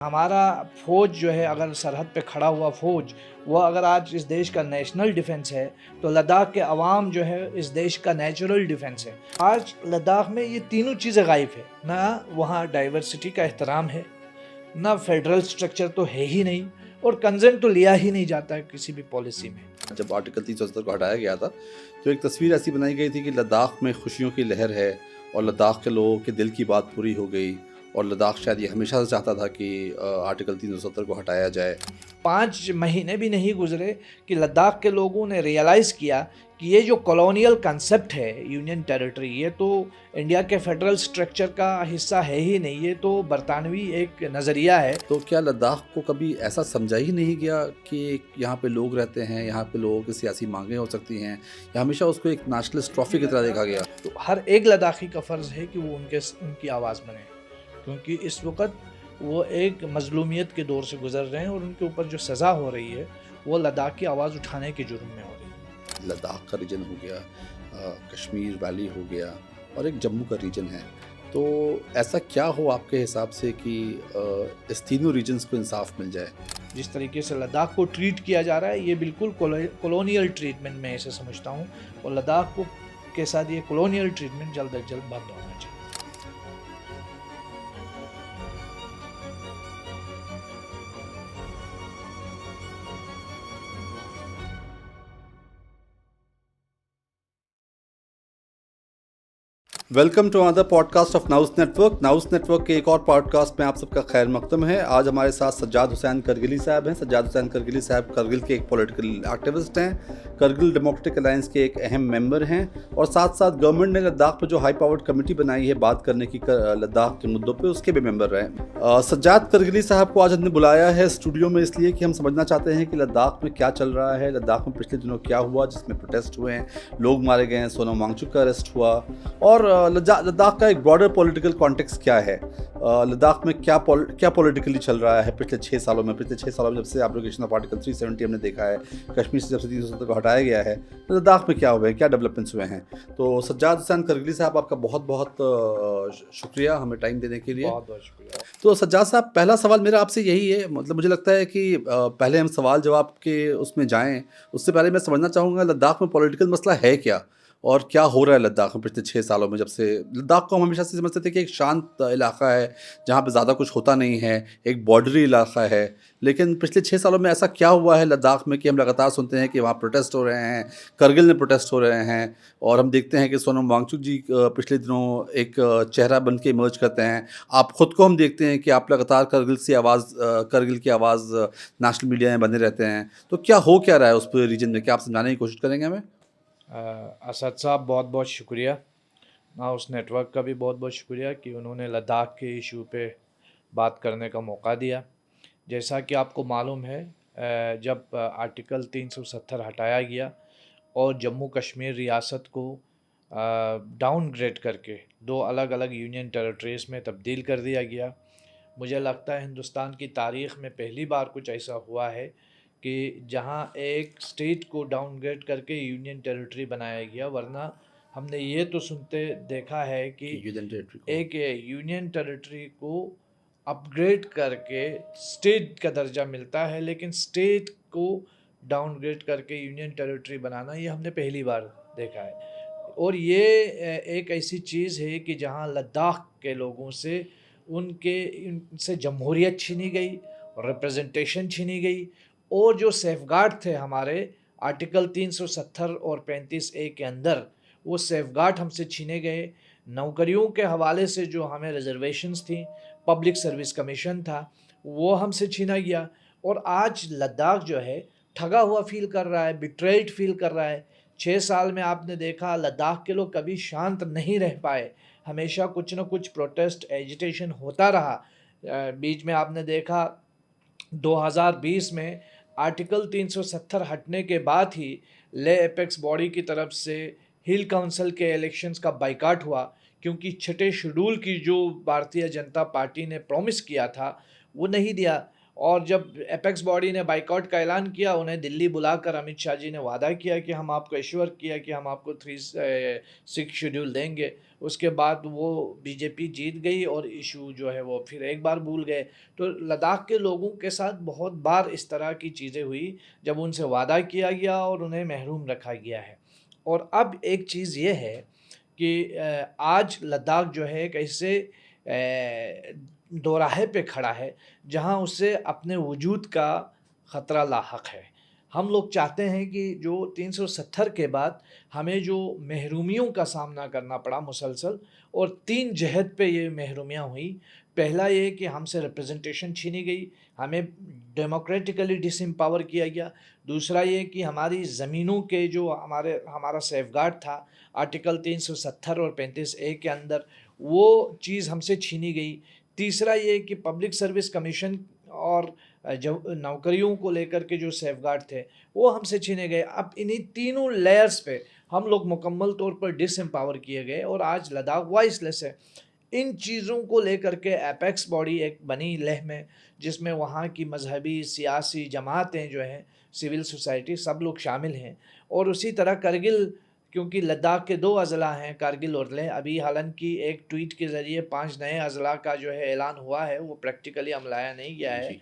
हमारा फ़ौज जो है, अगर सरहद पे खड़ा हुआ फ़ौज, वो अगर आज इस देश का नेशनल डिफेंस है, तो लद्दाख के अवाम जो है इस देश का नेचुरल डिफेंस है। आज लद्दाख में ये तीनों चीज़ें गायब है। ना वहाँ डाइवर्सिटी का एहतराम है, ना फेडरल स्ट्रक्चर तो है ही नहीं, और कंसेंट तो लिया ही नहीं जाता है किसी भी पॉलिसी में। जब आर्टिकल 370 को हटाया गया था तो एक तस्वीर ऐसी बनाई गई थी कि लद्दाख में खुशियों की लहर है और लद्दाख के लोगों के दिल की बात पूरी हो गई और लद्दाख शायद ये हमेशा से चाहता था कि आर्टिकल 370 को हटाया जाए। 5 महीने भी नहीं गुजरे कि लद्दाख के लोगों ने रियलाइज़ किया कि ये जो कॉलोनियल कंसेप्ट है यूनियन टेरिटरी, ये तो इंडिया के फेडरल स्ट्रक्चर का हिस्सा है ही नहीं, ये तो बरतानवी एक नज़रिया है। तो क्या लद्दाख को कभी ऐसा समझा ही नहीं गया कि यहाँ पे लोग रहते हैं, यहाँ पे लोगों की सियासी मांगें हो सकती हैं, या हमेशा उसको एक नेशनलिस्ट ट्रॉफी की तरह देखा गया? तो हर एक लद्दाखी का फ़र्ज़ है कि वो उनकी आवाज़ बने, क्योंकि इस वक्त वो एक मज़लूमियत के दौर से गुज़र रहे हैं और उनके ऊपर जो सज़ा हो रही है वो लद्दाख की आवाज़ उठाने के जुर्म में हो रही है। लद्दाख का रीजन हो गया, कश्मीर वैली हो गया और एक जम्मू का रीजन है। तो ऐसा क्या हो आपके हिसाब से कि इस तीनों रीजन्स को इंसाफ मिल जाए? जिस तरीके से लद्दाख को ट्रीट किया जा रहा है, ये बिल्कुल कॉलोनियल ट्रीटमेंट मैं ऐसे समझता हूँ, और लद्दाख को के साथ ये कॉलोनियल ट्रीटमेंट जल्द अज जल्द बंद होना चाहिए। Welcome to another podcast of Nous network. Nous network के एक और पॉडकास्ट में आप सबका खैर मकदम है। आज हमारे साथ सज्जाद हुसैन करगिली साहब हैं। सज्जाद हुसैन करगिली साहब करगिल के एक पॉलिटिकल एक्टिविस्ट हैं, करगिल डेमोक्रेटिक अलायंस के एक अहम मेंबर हैं, और साथ साथ गवर्नमेंट ने लद्दाख पर जो हाई पावर्ड कमेटी बनाई है बात करने की लद्दाख के मुद्दों पर, उसके भी मेंबर रहे। सज्जाद करगिली साहब को आज हमने बुलाया है स्टूडियो में इसलिए कि हम समझना चाहते हैं कि लद्दाख में क्या चल रहा है, लद्दाख में पिछले दिनों क्या हुआ जिसमें प्रोटेस्ट हुए हैं, लोग मारे गए हैं, सोनम वांगचुक का अरेस्ट हुआ, और लद्दाख का एक ब्रॉडर पॉलिटिकल कॉन्टेक्स्ट क्या है, लद्दाख में क्या पॉलिटिकली चल रहा है पिछले 6 सालों में। पिछले 6 सालों में जब से एब्रोगेशन ऑफ आर्टिकल 370 हमने देखा है, कश्मीर से जब से 370 को हटाया गया है, तो लद्दाख में क्या हुआ है, क्या डेवलपमेंट्स हुए हैं। तो सज्जाद हुसैन करगिली साहब, आपका बहुत बहुत शुक्रिया हमें टाइम देने के लिए। बहुत बहुत शुक्रिया। तो सज्जाद साहब, पहला सवाल मेरा आपसे यही है, मतलब मुझे लगता है कि पहले हम सवाल जवाब के उसमें जाएं, उससे पहले मैं समझना चाहूँगा लद्दाख में पॉलिटिकल मसला है क्या और क्या हो रहा है लद्दाख में पिछले 6 सालों में। जब से लद्दाख को हम हमेशा से समझते थे कि एक शांत इलाका है जहाँ पे ज़्यादा कुछ होता नहीं है, एक बॉर्डरी इलाका है, लेकिन पिछले 6 सालों में ऐसा क्या हुआ है लद्दाख में कि हम लगातार सुनते हैं कि वहाँ प्रोटेस्ट हो रहे हैं, करगिल में प्रोटेस्ट हो रहे हैं, और हम देखते हैं कि सोनम वांगचुक जी पिछले दिनों एक चेहरा बन के इमर्ज करते हैं। आप ख़ुद को हम देखते हैं कि आप लगातार करगिल की आवाज़ नेशनल मीडिया में बने रहते हैं। तो क्या हो क्या रहा है उस पूरे रीजन में, क्या आप समझाने की कोशिश करेंगे हमें? असद साहब, बहुत बहुत शुक्रिया। उस नेटवर्क का भी बहुत बहुत शुक्रिया कि उन्होंने लद्दाख के इशू पे बात करने का मौका दिया। जैसा कि आपको मालूम है, जब आर्टिकल 370 हटाया गया और जम्मू कश्मीर रियासत को डाउनग्रेड करके 2 अलग अलग यूनियन टेरिटरीज़ में तब्दील कर दिया गया, मुझे लगता है हिंदुस्तान की तारीख़ में पहली बार कुछ ऐसा हुआ है कि जहां एक स्टेट को डाउनग्रेड करके यूनियन टेरिटरी बनाया गया। वरना हमने ये तो सुनते देखा है कि एक यूनियन टेरिटरी को अपग्रेड करके स्टेट का दर्जा मिलता है, लेकिन स्टेट को डाउनग्रेड करके यूनियन टेरिटरी बनाना ये हमने पहली बार देखा है। और ये एक ऐसी चीज़ है कि जहां लद्दाख के लोगों से उनसे जमहूरियत छीनी गई, रिप्रेजेंटेशन छीनी गई, और जो सेफगार्ड थे हमारे आर्टिकल 370 और 35A के अंदर, वो सेफगार्ड हमसे छीने गए। नौकरियों के हवाले से जो हमें रिजर्वेशंस थी, पब्लिक सर्विस कमीशन था, वो हमसे छीना गया। और आज लद्दाख जो है ठगा हुआ फील कर रहा है, बिट्रेल्ड फील कर रहा है। 6 साल में आपने देखा लद्दाख के लोग कभी शांत नहीं रह पाए, हमेशा कुछ न कुछ प्रोटेस्ट एजिटेशन होता रहा। बीच में आपने देखा 2020 में आर्टिकल 370 हटने के बाद ही ले एपेक्स बॉडी की तरफ से हिल काउंसिल के इलेक्शंस का बाइकाट हुआ, क्योंकि छठे शेड्यूल की जो भारतीय जनता पार्टी ने प्रॉमिस किया था वो नहीं दिया। और जब एपेक्स बॉडी ने बाइकआउट का ऐलान किया, उन्हें दिल्ली बुलाकर अमित शाह जी ने वादा किया कि हम आपको एश्योर किया कि हम आपको 6 शेड्यूल देंगे। उसके बाद वो बीजेपी जीत गई और इशू जो है वो फिर एक बार भूल गए। तो लद्दाख के लोगों के साथ बहुत बार इस तरह की चीज़ें हुई जब उनसे वादा किया गया और उन्हें महरूम रखा गया है। और अब एक चीज़ ये है कि आज लद्दाख जो है एक ऐसे दोराहे पे खड़ा है जहां उसे अपने वजूद का ख़तरा लाहक है। हम लोग चाहते हैं कि जो 370 के बाद हमें जो महरूमियों का सामना करना पड़ा मुसलसल, और 3 जहत पे ये महरूमियाँ हुई। पहला ये कि हमसे रिप्रेजेंटेशन छीनी गई, हमें डेमोक्रेटिकली डिसएम्पावर किया गया। दूसरा ये कि हमारी ज़मीनों के जो हमारा सेफगार्ड था आर्टिकल 370 और 35A के अंदर, वो चीज़ हमसे छीनी गई। तीसरा ये कि पब्लिक सर्विस कमीशन और जो नौकरियों को लेकर के जो सेफगार्ड थे वो हमसे छीने गए। अब इन्हीं तीनों लेयर्स पे हम लोग मुकम्मल तौर पर डिसएम्पावर किए गए और आज लद्दाख वॉइसलेस है। इन चीज़ों को लेकर के एपेक्स बॉडी एक बनी लेह में, जिसमें वहाँ की मजहबी सियासी जमातें जो हैं, सिविल सोसाइटी, सब लोग शामिल हैं। और उसी तरह करगिल, क्योंकि लद्दाख के 2 अज़ला हैं, कारगिल और लेह। अभी हालांकि एक ट्वीट के ज़रिए 5 नए अज़ला का जो है ऐलान हुआ है, वो प्रैक्टिकली अमलाया नहीं गया है।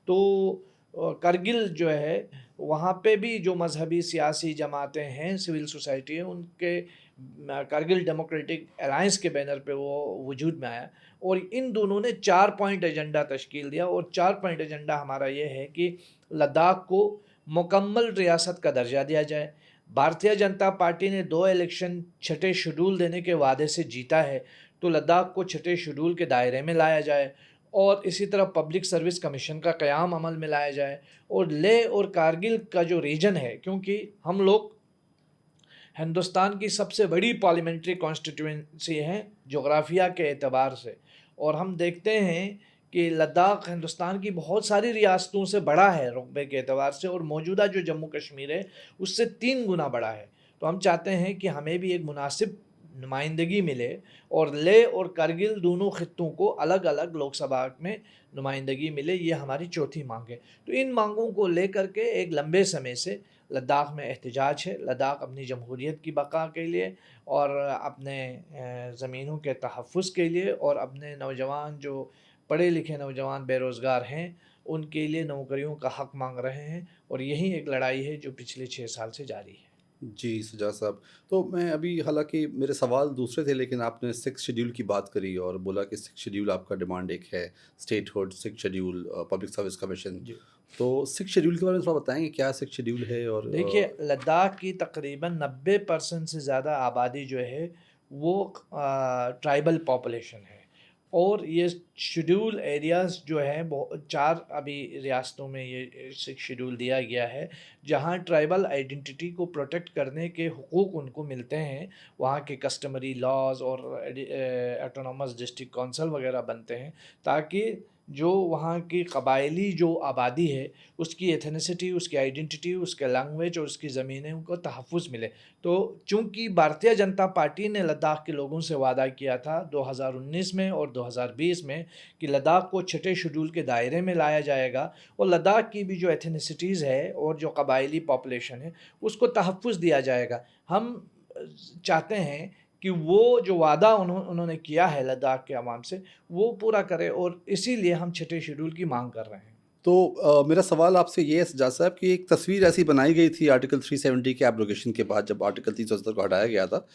तो करगिल जो है वहाँ पे भी जो मजहबी सियासी जमातें हैं, सिविल सोसाइटी है, उनके कारगिल डेमोक्रेटिक अलायंस के बैनर पे वो वजूद में आया। और इन दोनों ने 4 पॉइंट एजेंडा तश्कील दिया और 4 पॉइंट एजेंडा हमारा ये है कि लद्दाख को मुकम्मल रियासत का दर्जा दिया जाए। भारतीय जनता पार्टी ने 2 इलेक्शन 6ठे शेड्यूल देने के वादे से जीता है, तो लद्दाख को 6ठे शेड्यूल के दायरे में लाया जाए। और इसी तरह पब्लिक सर्विस कमीशन का क़याम अमल में लाया जाए। और लेह और कारगिल का जो रीजन है, क्योंकि हम लोग हिंदुस्तान की सबसे बड़ी पार्लियामेंट्री कॉन्स्टिट्यूंसी है जोग्राफिया के एतबार से, और हम देखते हैं कि लद्दाख हिंदुस्तान की बहुत सारी रियासतों से बड़ा है रुकबे के एतबार से, और मौजूदा जो जम्मू कश्मीर है उससे 3 गुना बड़ा है। तो हम चाहते हैं कि हमें भी एक मुनासिब नुमाइंदगी मिले और लेह और कारगिल दोनों खित्तों को अलग अलग लोकसभा में नुमाइंदगी मिले। ये हमारी चौथी मांग है। तो इन मांगों को लेकर के एक लंबे समय से लद्दाख में एहतजाज है। लद्दाख अपनी जमहूरियत की बका के लिए और अपने ज़मीनों के तहफ़्फ़ुज़ के लिए और अपने नौजवान जो पढ़े लिखे नौजवान बेरोज़गार हैं उनके लिए नौकरियों का हक़ मांग रहे हैं। और यही एक लड़ाई है जो पिछले 6 साल से जारी है। जी, सज्जाद साहब। तो मैं अभी, हालाँकि मेरे सवाल दूसरे थे, लेकिन आपने 6 शेड्यूल की बात करी और बोला कि 6 शेड्यूल आपका डिमांड एक है, statehood, 6 schedule, public service commission. जी, तो 6 शेड्यूल के बारे में थोड़ा बताएँगे, क्या 6 शेड्यूल है? और देखिए, लद्दाख की तकरीबन 90% से ज़्यादा आबादी जो है वो ट्राइबल पॉपुलेशन है। और ये शेड्यूल एरियाज़ जो हैं, 4 अभी रियासतों में ये शेड्यूल दिया गया है जहाँ ट्राइबल आइडेंटिटी को प्रोटेक्ट करने के हुकूक उनको मिलते हैं। वहाँ के कस्टमरी लॉज और ऑटोनॉमस डिस्ट्रिक्ट कौंसल वगैरह बनते हैं, ताकि जो वहाँ की कबायली जो आबादी है उसकी एथनिसिटी, उसकी आइडेंटिटी, उसके लैंग्वेज और उसकी ज़मीनें उनको तहफ़्फ़ुज़ मिले। तो चूँकि भारतीय जनता पार्टी ने लद्दाख के लोगों से वादा किया था 2019 में और 2020 में कि लद्दाख को 6ठे शेड्यूल के दायरे में लाया जाएगा और लद्दाख की भी जो एथनिसिटीज़ है और जो कबायली पॉपुलेशन है उसको तहफ़्फ़ुज़ दिया जाएगा। हम चाहते हैं कि वो जो वादा उन्होंने किया है लद्दाख के अवाम से वो पूरा करें, और इसीलिए हम 6ठे शेड्यूल की मांग कर रहे हैं। तो मेरा सवाल आपसे ये है सज्जाद साहब कि एक तस्वीर ऐसी बनाई गई थी आर्टिकल 370 के एब्रोगेशन के बाद, जब आर्टिकल 370 को हटाया गया था,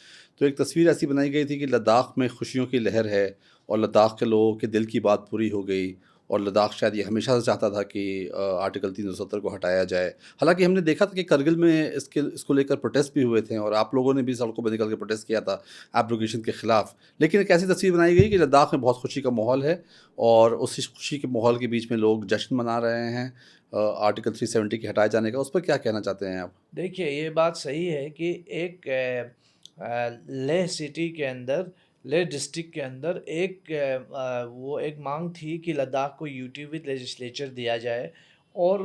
तो एक तस्वीर ऐसी बनाई गई थी कि लद्दाख में खुशियों की लहर है और लद्दाख के लोगों के दिल की बात पूरी हो गई, और लद्दाख शायद ये हमेशा से चाहता था कि आर्टिकल 370 को हटाया जाए। हालांकि हमने देखा था कि करगिल में इसको लेकर प्रोटेस्ट भी हुए थे और आप लोगों ने भी सड़कों पर निकल के प्रोटेस्ट किया था एब्रोगेशन के ख़िलाफ़। लेकिन एक ऐसी तस्वीर बनाई गई कि लद्दाख में बहुत खुशी का माहौल है और उसी खुशी के माहौल के बीच में लोग जश्न मना रहे हैं आर्टिकल 370 के हटाए जाने का। उस पर क्या कहना चाहते हैं आप? देखिए, ये बात सही है कि एक लेह सिटी के अंदर, लेह डिस्ट्रिक्ट के अंदर वो एक मांग थी कि लद्दाख को यूटी विद लेजिस्लेचर दिया जाए, और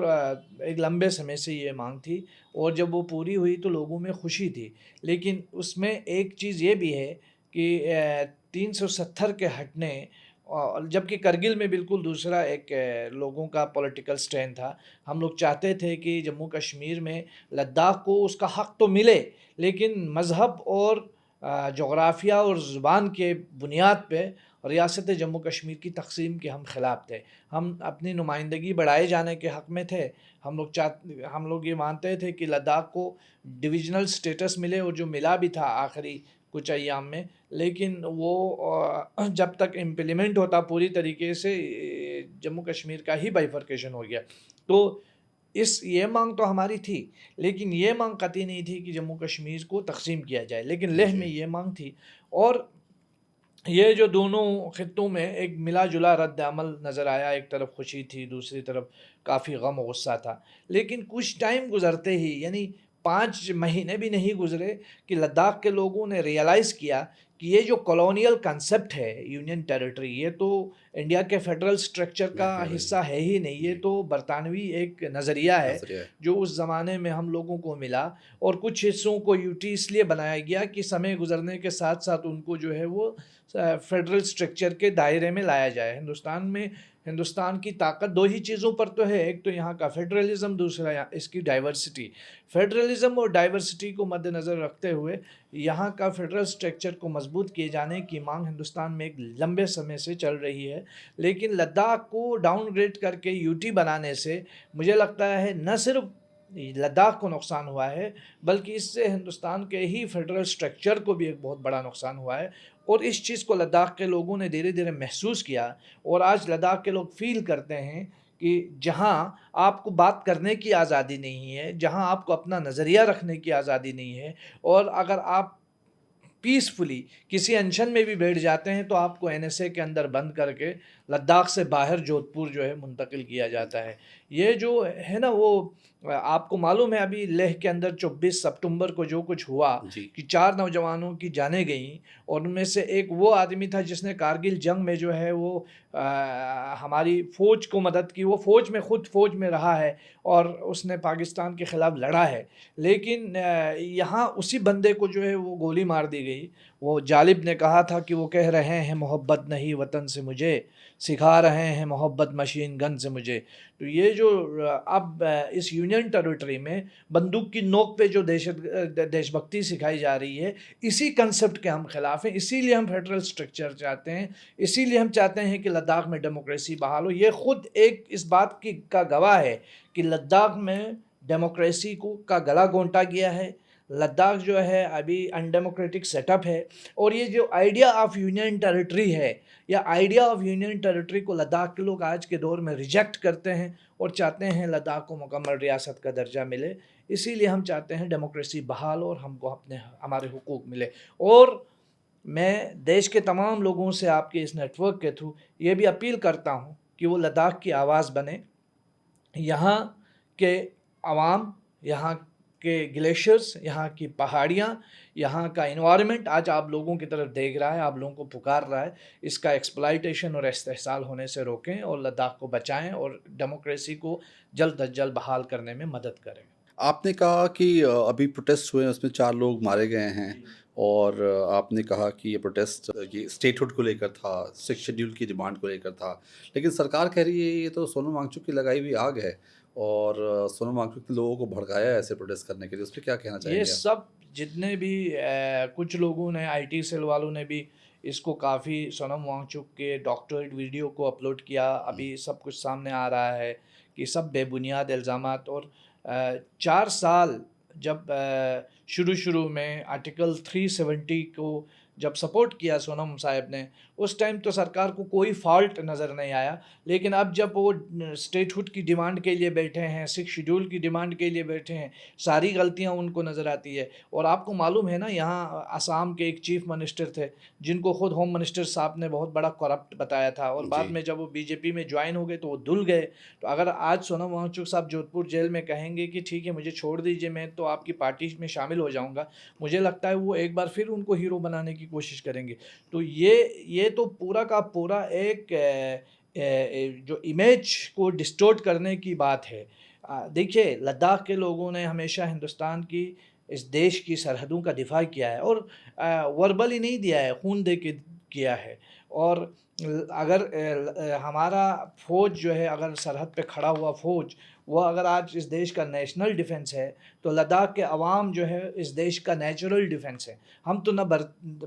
एक लंबे समय से ये मांग थी, और जब वो पूरी हुई तो लोगों में खुशी थी। लेकिन उसमें एक चीज़ ये भी है कि 370 के हटने और जबकि करगिल में बिल्कुल दूसरा एक लोगों का पॉलिटिकल स्टैंड था। हम लोग चाहते थे कि जम्मू कश्मीर में लद्दाख को उसका हक़ तो मिले, लेकिन मज़हब और जोग्राफ़िया और ज़ुबान के बुनियाद पे रियासत जम्मू कश्मीर की तक़सीम के हम ख़िलाफ़ थे। हम अपनी नुमाइंदगी बढ़ाए जाने के हक़ में थे। हम लोग ये मानते थे कि लद्दाख को डिविज़नल स्टेटस मिले, और जो मिला भी था आखिरी कुछ अय्याम में, लेकिन वो जब तक इम्प्लीमेंट होता पूरी तरीके से, जम्मू कश्मीर का ही बाइफर्केशन हो गया। तो ये मांग तो हमारी थी, लेकिन ये मांग कतई नहीं थी कि जम्मू कश्मीर को तकसीम किया जाए, लेकिन लेह में ये मांग थी। और ये जो दोनों खित्तों में एक मिला जुला रद्द अमल नज़र आया, एक तरफ खुशी थी, दूसरी तरफ काफ़ी गम और गुस्सा था। लेकिन कुछ टाइम गुज़रते ही, यानी 5 महीने भी नहीं गुज़रे कि लद्दाख के लोगों ने रियलाइज़ किया कि ये जो कॉलोनियल कंसेप्ट है यूनियन टेरिटरी, ये तो इंडिया के फेडरल स्ट्रक्चर का हिस्सा है ही नहीं, ये तो बरतानवी एक नज़रिया है जो उस ज़माने में हम लोगों को मिला। और कुछ हिस्सों को यूटी इसलिए बनाया गया कि समय गुजरने के साथ साथ उनको जो है वो फेडरल स्ट्रक्चर के दायरे में लाया जाए। हिंदुस्तान की ताकत दो ही चीज़ों पर तो है, एक तो यहाँ का फेडरलिज़म, दूसरा इसकी डाइवर्सिटी। फेडरलिज़म और डाइवर्सिटी को मद्देनज़र रखते हुए यहाँ का फेडरल स्ट्रक्चर को मजबूत किए जाने की मांग हिंदुस्तान में एक लंबे समय से चल रही है। लेकिन लद्दाख को डाउनग्रेड करके यूटी बनाने से मुझे लगता है न सिर्फ लद्दाख को नुकसान हुआ है, बल्कि इससे हिंदुस्तान के ही फेडरल स्ट्रक्चर को भी एक बहुत बड़ा नुकसान हुआ है। और इस चीज़ को लद्दाख के लोगों ने धीरे धीरे महसूस किया, और आज लद्दाख के लोग फील करते हैं कि जहाँ आपको बात करने की आज़ादी नहीं है, जहाँ आपको अपना नज़रिया रखने की आज़ादी नहीं है, और अगर आप पीसफुली किसी अनशन में भी बैठ जाते हैं तो आपको एनएसए के अंदर बंद करके लद्दाख से बाहर जोधपुर जो है मुंतकिल किया जाता है। ये जो है ना, वो आपको मालूम है अभी लेह के अंदर 24 सितंबर को जो कुछ हुआ कि 4 नौजवानों की जानें गईं, और उनमें से एक वो आदमी था जिसने कारगिल जंग में जो है वो हमारी फ़ौज को मदद की। वो फ़ौज में रहा है और उसने पाकिस्तान के ख़िलाफ़ लड़ा है। लेकिन यहाँ उसी बंदे को जो है वो गोली मार दी गई। वो जालिब ने कहा था कि वो कह रहे हैं मोहब्बत नहीं वतन से मुझे, सिखा रहे हैं मोहब्बत मशीन गन से मुझे। तो ये जो अब इस यूनियन टेरिटरी में बंदूक की नोक पे जो देशभक्ति सिखाई जा रही है, इसी कंसेप्ट के हम खिलाफ हैं। इसीलिए हम फेडरल स्ट्रक्चर चाहते हैं, इसीलिए हम चाहते हैं कि लद्दाख में डेमोक्रेसी बहाल हो। ये खुद एक इस बात की का गवाह है कि लद्दाख में डेमोक्रेसी का गला घोंटा गया है। लद्दाख जो है अभी अनडेमोक्रेटिक सेटअप है, और ये जो आइडिया ऑफ यूनियन टेरिटरी है, या आइडिया ऑफ यूनियन टेरिटरी को लद्दाख के लोग आज के दौर में रिजेक्ट करते हैं और चाहते हैं लद्दाख को मुकम्मल रियासत का दर्जा मिले। इसीलिए हम चाहते हैं डेमोक्रेसी बहाल और हमको हमारे हुकूक मिले। और मैं देश के तमाम लोगों से आपके इस नेटवर्क के थ्रू ये भी अपील करता हूँ कि वो लद्दाख की आवाज़ बने। यहाँ के अवाम, यहाँ के ग्लेशियर्स, यहाँ की पहाड़ियाँ, यहाँ का इन्वायरमेंट आज आप लोगों की तरफ देख रहा है, आप लोगों को पुकार रहा है। इसका एक्सप्लॉइटेशन और इस्तेहसाल होने से रोकें और लद्दाख को बचाएं और डेमोक्रेसी को जल्द अज जल्द बहाल करने में मदद करें। आपने कहा कि अभी प्रोटेस्ट हुए, उसमें 4 लोग मारे गए हैं, और आपने कहा कि ये प्रोटेस्ट ये स्टेटहुड को लेकर था, 6 शेड्यूल की डिमांड को लेकर था। लेकिन सरकार कह रही है ये तो सोनम वांगचुक की लगाई हुई आग है, और सोनम वांगचुक ने लोगों को भड़काया है ऐसे प्रोटेस्ट करने के लिए। उस पर क्या कहना चाहेंगे ये सब जितने भी कुछ लोगों ने, आईटी सेल वालों ने भी इसको काफ़ी सोनम वांगचुक के डॉक्टरेट वीडियो को अपलोड किया। अभी सब कुछ सामने आ रहा है कि सब बेबुनियाद इल्ज़ामात। और 4 साल जब शुरू में आर्टिकल 370 को जब सपोर्ट किया सोनम साहब ने, उस टाइम तो सरकार को कोई फॉल्ट नज़र नहीं आया। लेकिन अब जब वो स्टेटहुड की डिमांड के लिए बैठे हैं, 6 शेड्यूल की डिमांड के लिए बैठे हैं, सारी गलतियां उनको नज़र आती है। और आपको मालूम है ना, यहाँ असम के एक चीफ मिनिस्टर थे जिनको खुद होम मिनिस्टर साहब ने बहुत बड़ा करप्ट बताया था, और बाद में जब वो बीजेपी में ज्वाइन हो गए तो वो धुल गए। तो अगर आज सोनम वांगचुक साहब जोधपुर जेल में कहेंगे कि ठीक है मुझे छोड़ दीजिए, मैं तो आपकी पार्टी में शामिल हो जाऊँगा, मुझे लगता है वो एक बार फिर उनको हीरो बनाने की कोशिश करेंगे। तो ये तो पूरा का पूरा एक जो इमेज को डिस्टोर्ट करने की बात है। देखिए, लद्दाख के लोगों ने हमेशा हिंदुस्तान की, इस देश की सरहदों का दिफा किया है, और वर्बली नहीं दिया है, खून दे के किया है। और अगर हमारा फ़ौज जो है, अगर सरहद पे खड़ा हुआ फ़ौज, वो अगर आज इस देश का नेशनल डिफेंस है, तो लद्दाख के अवाम जो है इस देश का नेचुरल डिफेंस है। हम तो न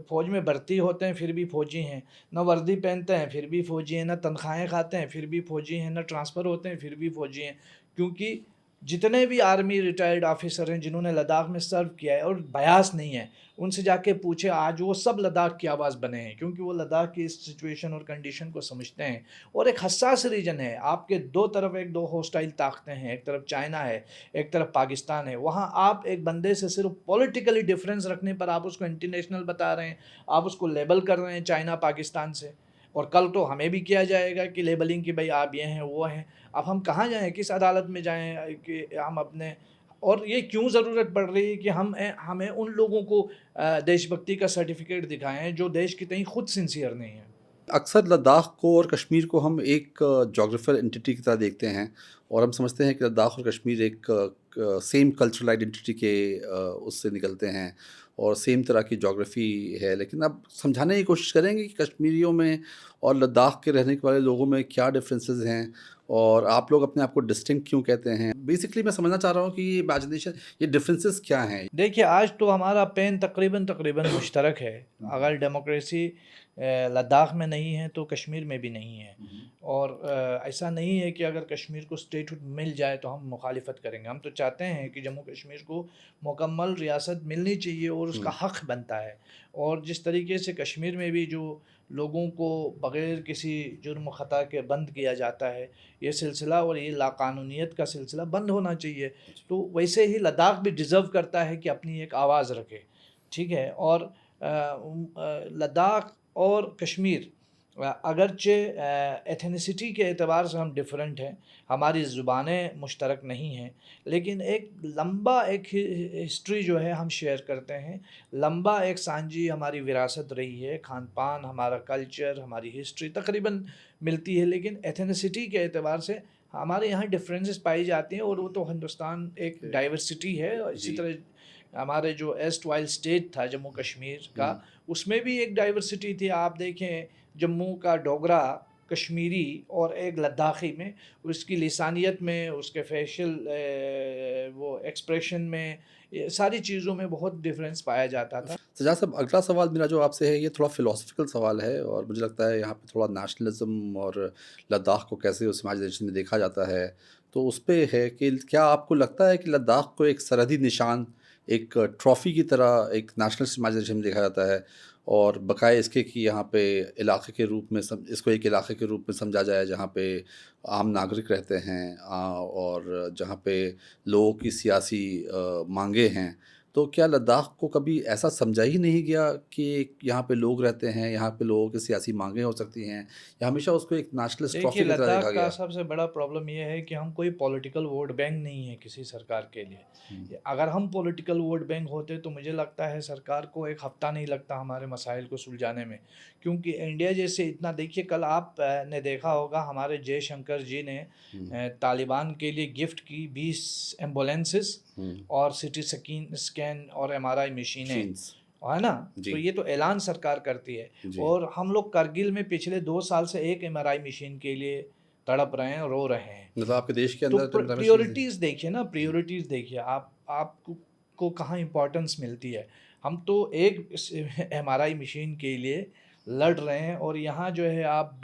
फ़ौज में भर्ती होते हैं फिर भी फ़ौजी हैं, न वर्दी पहनते हैं फिर भी फ़ौजी हैं, न तनख्वाहें खाते हैं फिर भी फ़ौजी हैं, न ट्रांसफ़र होते हैं फिर भी फ़ौजी हैं। क्योंकि जितने भी आर्मी रिटायर्ड ऑफिसर हैं जिन्होंने लद्दाख में सर्व किया है और बयास नहीं है, उनसे जाके पूछे, आज वो सब लद्दाख की आवाज़ बने हैं, क्योंकि वो लद्दाख की इस सिचुएशन और कंडीशन को समझते हैं। और एक हसास रीजन है, आपके दो तरफ एक दो हॉस्टाइल ताकतें हैं, एक तरफ चाइना है, एक तरफ पाकिस्तान है। वहाँ आप एक बंदे से सिर्फ पॉलिटिकली डिफरेंस रखने पर आप उसको इंटरनेशनल बता रहे हैं, आप उसको लेबल कर रहे हैं चाइना पाकिस्तान से। और कल तो हमें भी किया जाएगा कि लेबलिंग कि भाई आप ये हैं वो हैं। अब हम कहाँ जाएँ, किस अदालत में जाएँ कि हम अपने, और ये क्यों ज़रूरत पड़ रही है कि हमें उन लोगों को देशभक्ति का सर्टिफिकेट दिखाएं जो देश के तई खुद सिंसियर नहीं है। अक्सर लद्दाख को और कश्मीर को हम एक जोग्राफिकल एंटिटी की तरह देखते हैं और हम समझते हैं कि लद्दाख और कश्मीर एक सेम कल्चरल आइडेंटिटी के उससे निकलते हैं और सेम तरह की जोग्राफ़ी है। लेकिन अब समझाने की कोशिश करेंगे कि कश्मीरियों में और लद्दाख के रहने वाले लोगों में क्या डिफरेंसेस हैं और आप लोग अपने आप को डिस्टिंक्ट क्यों कहते हैं? बेसिकली मैं समझना चाह रहा हूँ कि ये इमेजिनेशन, ये डिफरेंसेस क्या हैं? देखिए, आज तो हमारा पेन तकरीबन तकरीबन मुश्तरक है। अगर डेमोक्रेसी लद्दाख में नहीं है तो कश्मीर में भी नहीं है। और ऐसा नहीं है कि अगर कश्मीर को स्टेटहुड मिल जाए तो हम मुखालिफत करेंगे। हम तो चाहते हैं कि जम्मू कश्मीर को मुकम्मल रियासत मिलनी चाहिए और उसका हक़ बनता है। और जिस तरीके से कश्मीर में भी जो लोगों को बग़ैर किसी जुर्म ख़ता के बंद किया जाता है, ये सिलसिला और ये लाक़ानूनियत का सिलसिला बंद होना चाहिए। तो वैसे ही लद्दाख भी डिज़र्व करता है कि अपनी एक आवाज़ रखे, ठीक है। और लद्दाख और कश्मीर अगरचे एथनिसिटी के एतबार से हम डिफरेंट हैं, हमारी ज़ुबानें मुश्तरक नहीं हैं, लेकिन एक लंबा एक हिस्ट्री जो है हम शेयर करते हैं। लंबा एक सांझी हमारी विरासत रही है, खान पान, हमारा कल्चर, हमारी हिस्ट्री तकरीबन मिलती है, लेकिन एथनिसिटी के एतबार से हमारे यहाँ डिफरेंसेस पाई जाती हैं। और वो तो हिंदुस्तान एक डाइवर्सिटी है। और इसी जी। तरह हमारे जो एस्ट वाइल स्टेट था जम्मू कश्मीर का, उसमें भी एक डाइवर्सिटी थी। आप देखें, जम्मू का डोगरा कश्मीरी और एक लद्दाखी में, उसकी लिसानियत में, उसके फेशियल वो एक्सप्रेशन में, ये सारी चीज़ों में बहुत डिफरेंस पाया जाता था। सज्जाद साहब, अगला सवाल मेरा जो आपसे है ये थोड़ा फ़िलॉसफ़िकल सवाल है और मुझे लगता है यहाँ पे थोड़ा नेशनलिज़्म और लद्दाख को कैसे उस इमेजिनेशन में देखा जाता है, तो उस पे है कि क्या आपको लगता है कि लद्दाख को एक सरहदी निशान, एक ट्रॉफ़ी की तरह एक नेशनलिस्ट इमेजिनेशन में देखा जाता है और बक़ाए इसके कि यहाँ पे इलाक़े के रूप में इसको एक इलाक़े के रूप में समझा जाए जहाँ पे आम नागरिक रहते हैं और जहाँ पे लोगों की सियासी मांगे हैं। तो क्या लद्दाख को कभी ऐसा समझा ही नहीं गया कि यहाँ पे लोग रहते हैं, यहाँ पे लोगों की सियासी मांगें हो सकती हैं, या हमेशा उसको एक नेशनलिस्ट देखिए, ट्रॉफी की तरह देखा लद्दाख का गया? सबसे बड़ा प्रॉब्लम ये है कि हम कोई पॉलिटिकल वोट बैंक नहीं है किसी सरकार के हुँ, लिए। अगर हम पॉलिटिकल वोट बैंक होते तो मुझे लगता है सरकार को एक हफ्ता नहीं लगता हमारे मसाइल को सुलझाने में। क्योंकि इंडिया जैसे इतना, देखिए कल आप ने देखा होगा हमारे जयशंकर जी ने हुँ, तालिबान के लिए गिफ्ट की 20 एम्बुलेंसेस हुँ, और सिटी स्कैन और एमआरआई मशीनें, मशीन्स। है ना? जी, तो ये तो ऐलान सरकार करती है। जी। और हम लोग करगिल में पिछले 2 साल से एक एमआरआई मशीन के लिए तड़प रहे हैं, रो रहे हैं। मतलब आपके देश के तो अंदर तो मशीन्स हैं? प्रायोरिटीज़ देखिए ना, प्रायोरिटीज़ देखिए आप, आपको को कहाँ इम्पोर्टेंस मिलती है। हम तो एक एमआरआई मशीन के लिए लड़ रहे हैं, और यहाँ जो है आप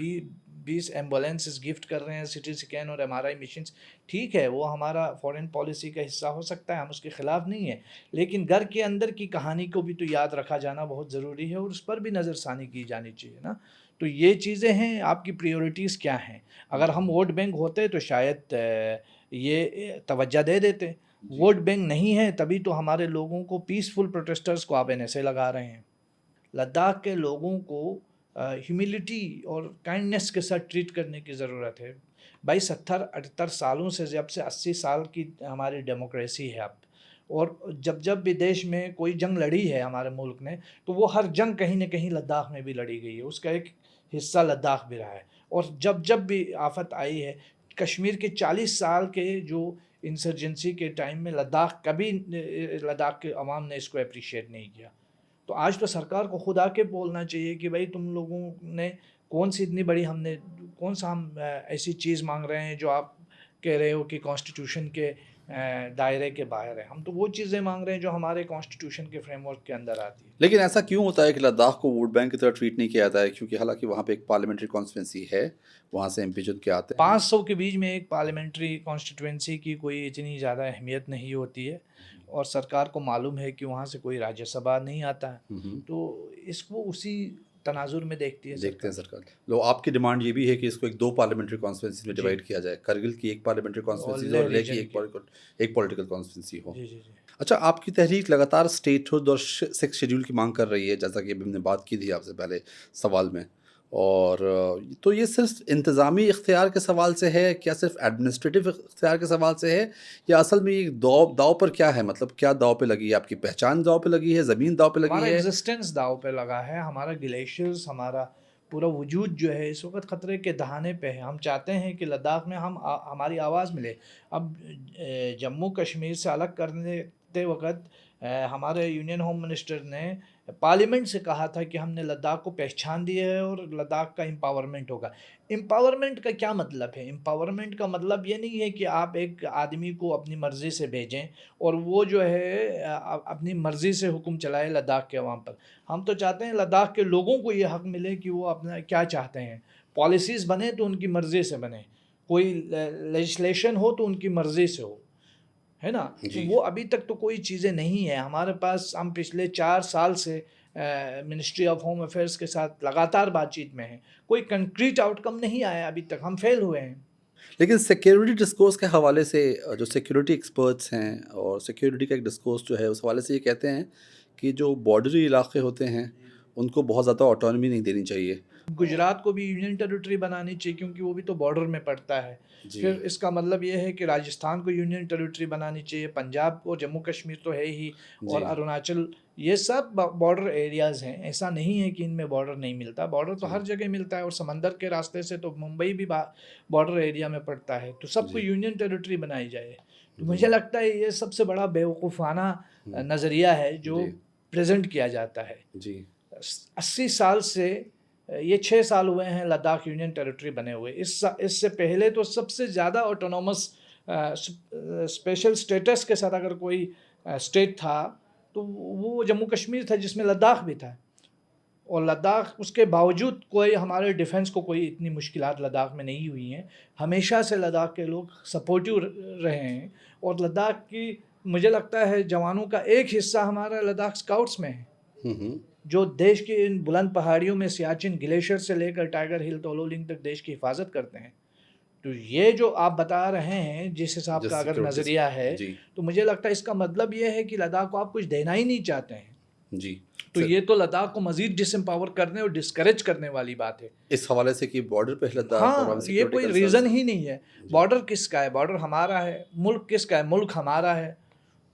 20 एम्बुलेंसेस गिफ्ट कर रहे हैं, सिटी स्कैन और एमआरआई मशीन्स। ठीक है, वो हमारा फॉरेन पॉलिसी का हिस्सा हो सकता है, हम उसके ख़िलाफ़ नहीं है, लेकिन घर के अंदर की कहानी को भी तो याद रखा जाना बहुत ज़रूरी है और उस पर भी नज़रसानी की जानी चाहिए ना। तो ये चीज़ें हैं, आपकी प्रायोरिटीज़ क्या हैं? अगर हम वोट बैंक होते तो शायद ये तवज्जो दे देते। जी। वोट बैंक नहीं है, तभी तो हमारे लोगों को, पीसफुल प्रोटेस्टर्स को आप एनएसए लगा रहे हैं। लद्दाख के लोगों को ह्यूमिलिटी और काइंडनेस के साथ ट्रीट करने की ज़रूरत है। भाई 70-78 सालों से, जब से 80 साल की हमारी डेमोक्रेसी है अब, और जब जब भी देश में कोई जंग लड़ी है हमारे मुल्क ने, तो वो हर जंग कहीं न कहीं लद्दाख में भी लड़ी गई है, उसका एक हिस्सा लद्दाख भी रहा है। और जब जब भी आफ़त आई है, कश्मीर के 40 साल के जो इंसर्जेंसी के टाइम में, लद्दाख कभी लद्दाख के अवाम ने इसको एप्रिशिएट नहीं किया। तो आज तो सरकार को खुद आके बोलना चाहिए कि भाई तुम लोगों ने कौन सी इतनी बड़ी हमने, कौन सा हम ऐसी चीज़ मांग रहे हैं जो आप कह रहे हो कि कॉन्स्टिट्यूशन के दायरे के बाहर है। हम तो वो चीज़ें मांग रहे हैं जो हमारे कॉन्स्टिट्यूशन के फ्रेमवर्क के अंदर आती है। लेकिन ऐसा क्यों होता है कि लद्दाख को वोट बैंक की तरह ट्रीट नहीं किया जाता है? क्योंकि हालांकि वहाँ पे एक पार्लियामेंट्री कॉन्स्टिट्यूंसी है, वहाँ से एमपी चुन के आते हैं। 500 के बीच में एक पार्लियामेंट्री कॉन्स्टिट्यूंसी की कोई इतनी ज़्यादा अहमियत नहीं होती है, और सरकार को मालूम है कि वहाँ से कोई राज्यसभा नहीं आता है, तो इसको उसी तनाजुर में देखती है देखते हैं सरकार। सरकार। लो, आपकी डिमांड ये भी है कि इसको एक 2 पार्लियामेंट्री कॉन्स्टिट्यूंसी में जी। डिवाइड किया जाए। करगिल की एक पार्लियामेंट्री और कॉन्स्टिट्यूंसी और लेह लेह की रीजन की। एक पॉलिटिकल कॉन्स्टिट्यूंसी हो। जी, जी, जी। अच्छा, आपकी तहरीक लगातार स्टेटहुड और 6 शेड्यूल की मांग कर रही है, जैसा कि अभी हमने बात की थी आपसे पहले सवाल में। और तो ये सिर्फ इंतज़ामी इख्तियार के सवाल से है, क्या सिर्फ एडमिनिस्ट्रेटिव इख्तियार के सवाल से है, या असल में ये दाव पर क्या है? मतलब क्या दाव पे लगी है? आपकी पहचान दाव पे लगी है, ज़मीन दाव पे लगी हमारा है? एग्जिस्टेंस दाव पे लगा है, हमारा ग्लेशियर्स, हमारा पूरा वजूद जो है इस वक्त ख़तरे के दहाने पे है। हम चाहते हैं कि लद्दाख में हमारी आवाज़ मिले। अब जम्मू कश्मीर से अलग करने ते वक्त हमारे यूनियन होम मिनिस्टर ने पार्लियामेंट से कहा था कि हमने लद्दाख को पहचान दी है और लद्दाख का एम्पावरमेंट होगा। एम्पावरमेंट का क्या मतलब है? एम्पावरमेंट का मतलब ये नहीं है कि आप एक आदमी को अपनी मर्ज़ी से भेजें और वो जो है अपनी मर्ज़ी से हुक्म चलाए लद्दाख के अवाम पर। हम तो चाहते हैं लद्दाख के लोगों को ये हक़ मिले कि वो अपना क्या चाहते हैं। पॉलिसीज़ बने तो उनकी मर्ज़ी से बने, कोई लेजिस्लेशन हो तो उनकी मर्ज़ी से हो, है ना? तो जी। वो अभी तक तो कोई चीज़ें नहीं है हमारे पास। हम पिछले 4 साल से मिनिस्ट्री ऑफ होम अफेयर्स के साथ लगातार बातचीत में हैं। कोई कंक्रीट आउटकम नहीं आया अभी तक, हम फेल हुए हैं। लेकिन सिक्योरिटी डिस्कोर्स के हवाले से जो सिक्योरिटी एक्सपर्ट्स हैं और सिक्योरिटी का एक डिस्कोर्स जो है, उस हवाले से ये कहते हैं कि जो बॉर्डरी इलाके होते हैं, उनको बहुत ज़्यादा ऑटोनॉमी नहीं देनी चाहिए। गुजरात को भी यूनियन टेरिटरी बनानी चाहिए क्योंकि वो भी तो बॉर्डर में पड़ता है। जी। फिर इसका मतलब ये है कि राजस्थान को यूनियन टेरिटरी बनानी चाहिए, पंजाब और जम्मू कश्मीर तो है ही, और जी। अरुणाचल, ये सब बॉर्डर एरियाज़ हैं। ऐसा नहीं है कि इनमें बॉर्डर नहीं मिलता, बॉर्डर तो जी। हर जगह मिलता है, और समंदर के रास्ते से तो मुंबई भी बॉर्डर एरिया में पड़ता है। तो सबको जी। यूनियन टेरिटरी बनाई जाए। तो मुझे जी। लगता है ये सबसे बड़ा बेवकूफ़ाना नज़रिया है जो जी। प्रेजेंट किया जाता है। जी। 80 साल से, ये 6 साल हुए हैं लद्दाख यूनियन टेरिटरी बने हुए। इससे पहले तो सबसे ज़्यादा ऑटोनॉमस स्पेशल स्टेटस के साथ अगर कोई स्टेट था तो वो जम्मू कश्मीर था, जिसमें लद्दाख भी था। और लद्दाख, उसके बावजूद कोई हमारे डिफेंस को कोई इतनी मुश्किलात लद्दाख में नहीं हुई हैं। हमेशा से लद्दाख के लोग सपोर्टिव रहे हैं, और लद्दाख की, मुझे लगता है जवानों का एक हिस्सा हमारा लद्दाख स्काउट्स में है, जो देश की इन बुलंद पहाड़ियों में सियाचिन ग्लेशियर से लेकर टाइगर हिल तोलोलिंग तक देश की हिफाजत करते हैं। तो ये जो आप बता रहे हैं, जिस हिसाब का अगर नज़रिया है, जी। तो मुझे लगता है इसका मतलब ये है कि लद्दाख को आप कुछ देना ही नहीं चाहते हैं। जी। तो ये तो लद्दाख को मज़ीद डिसएम्पावर करने और डिस्करेज करने वाली बात है। इस हवाले से कि बॉर्डर पे लद्दाख और हाँ, हम ये कोई सिक्योरिटी रीज़न कंसर्न्स। ही नहीं है। बॉर्डर किसका है? बॉर्डर हमारा है। मुल्क किसका है? मुल्क हमारा है।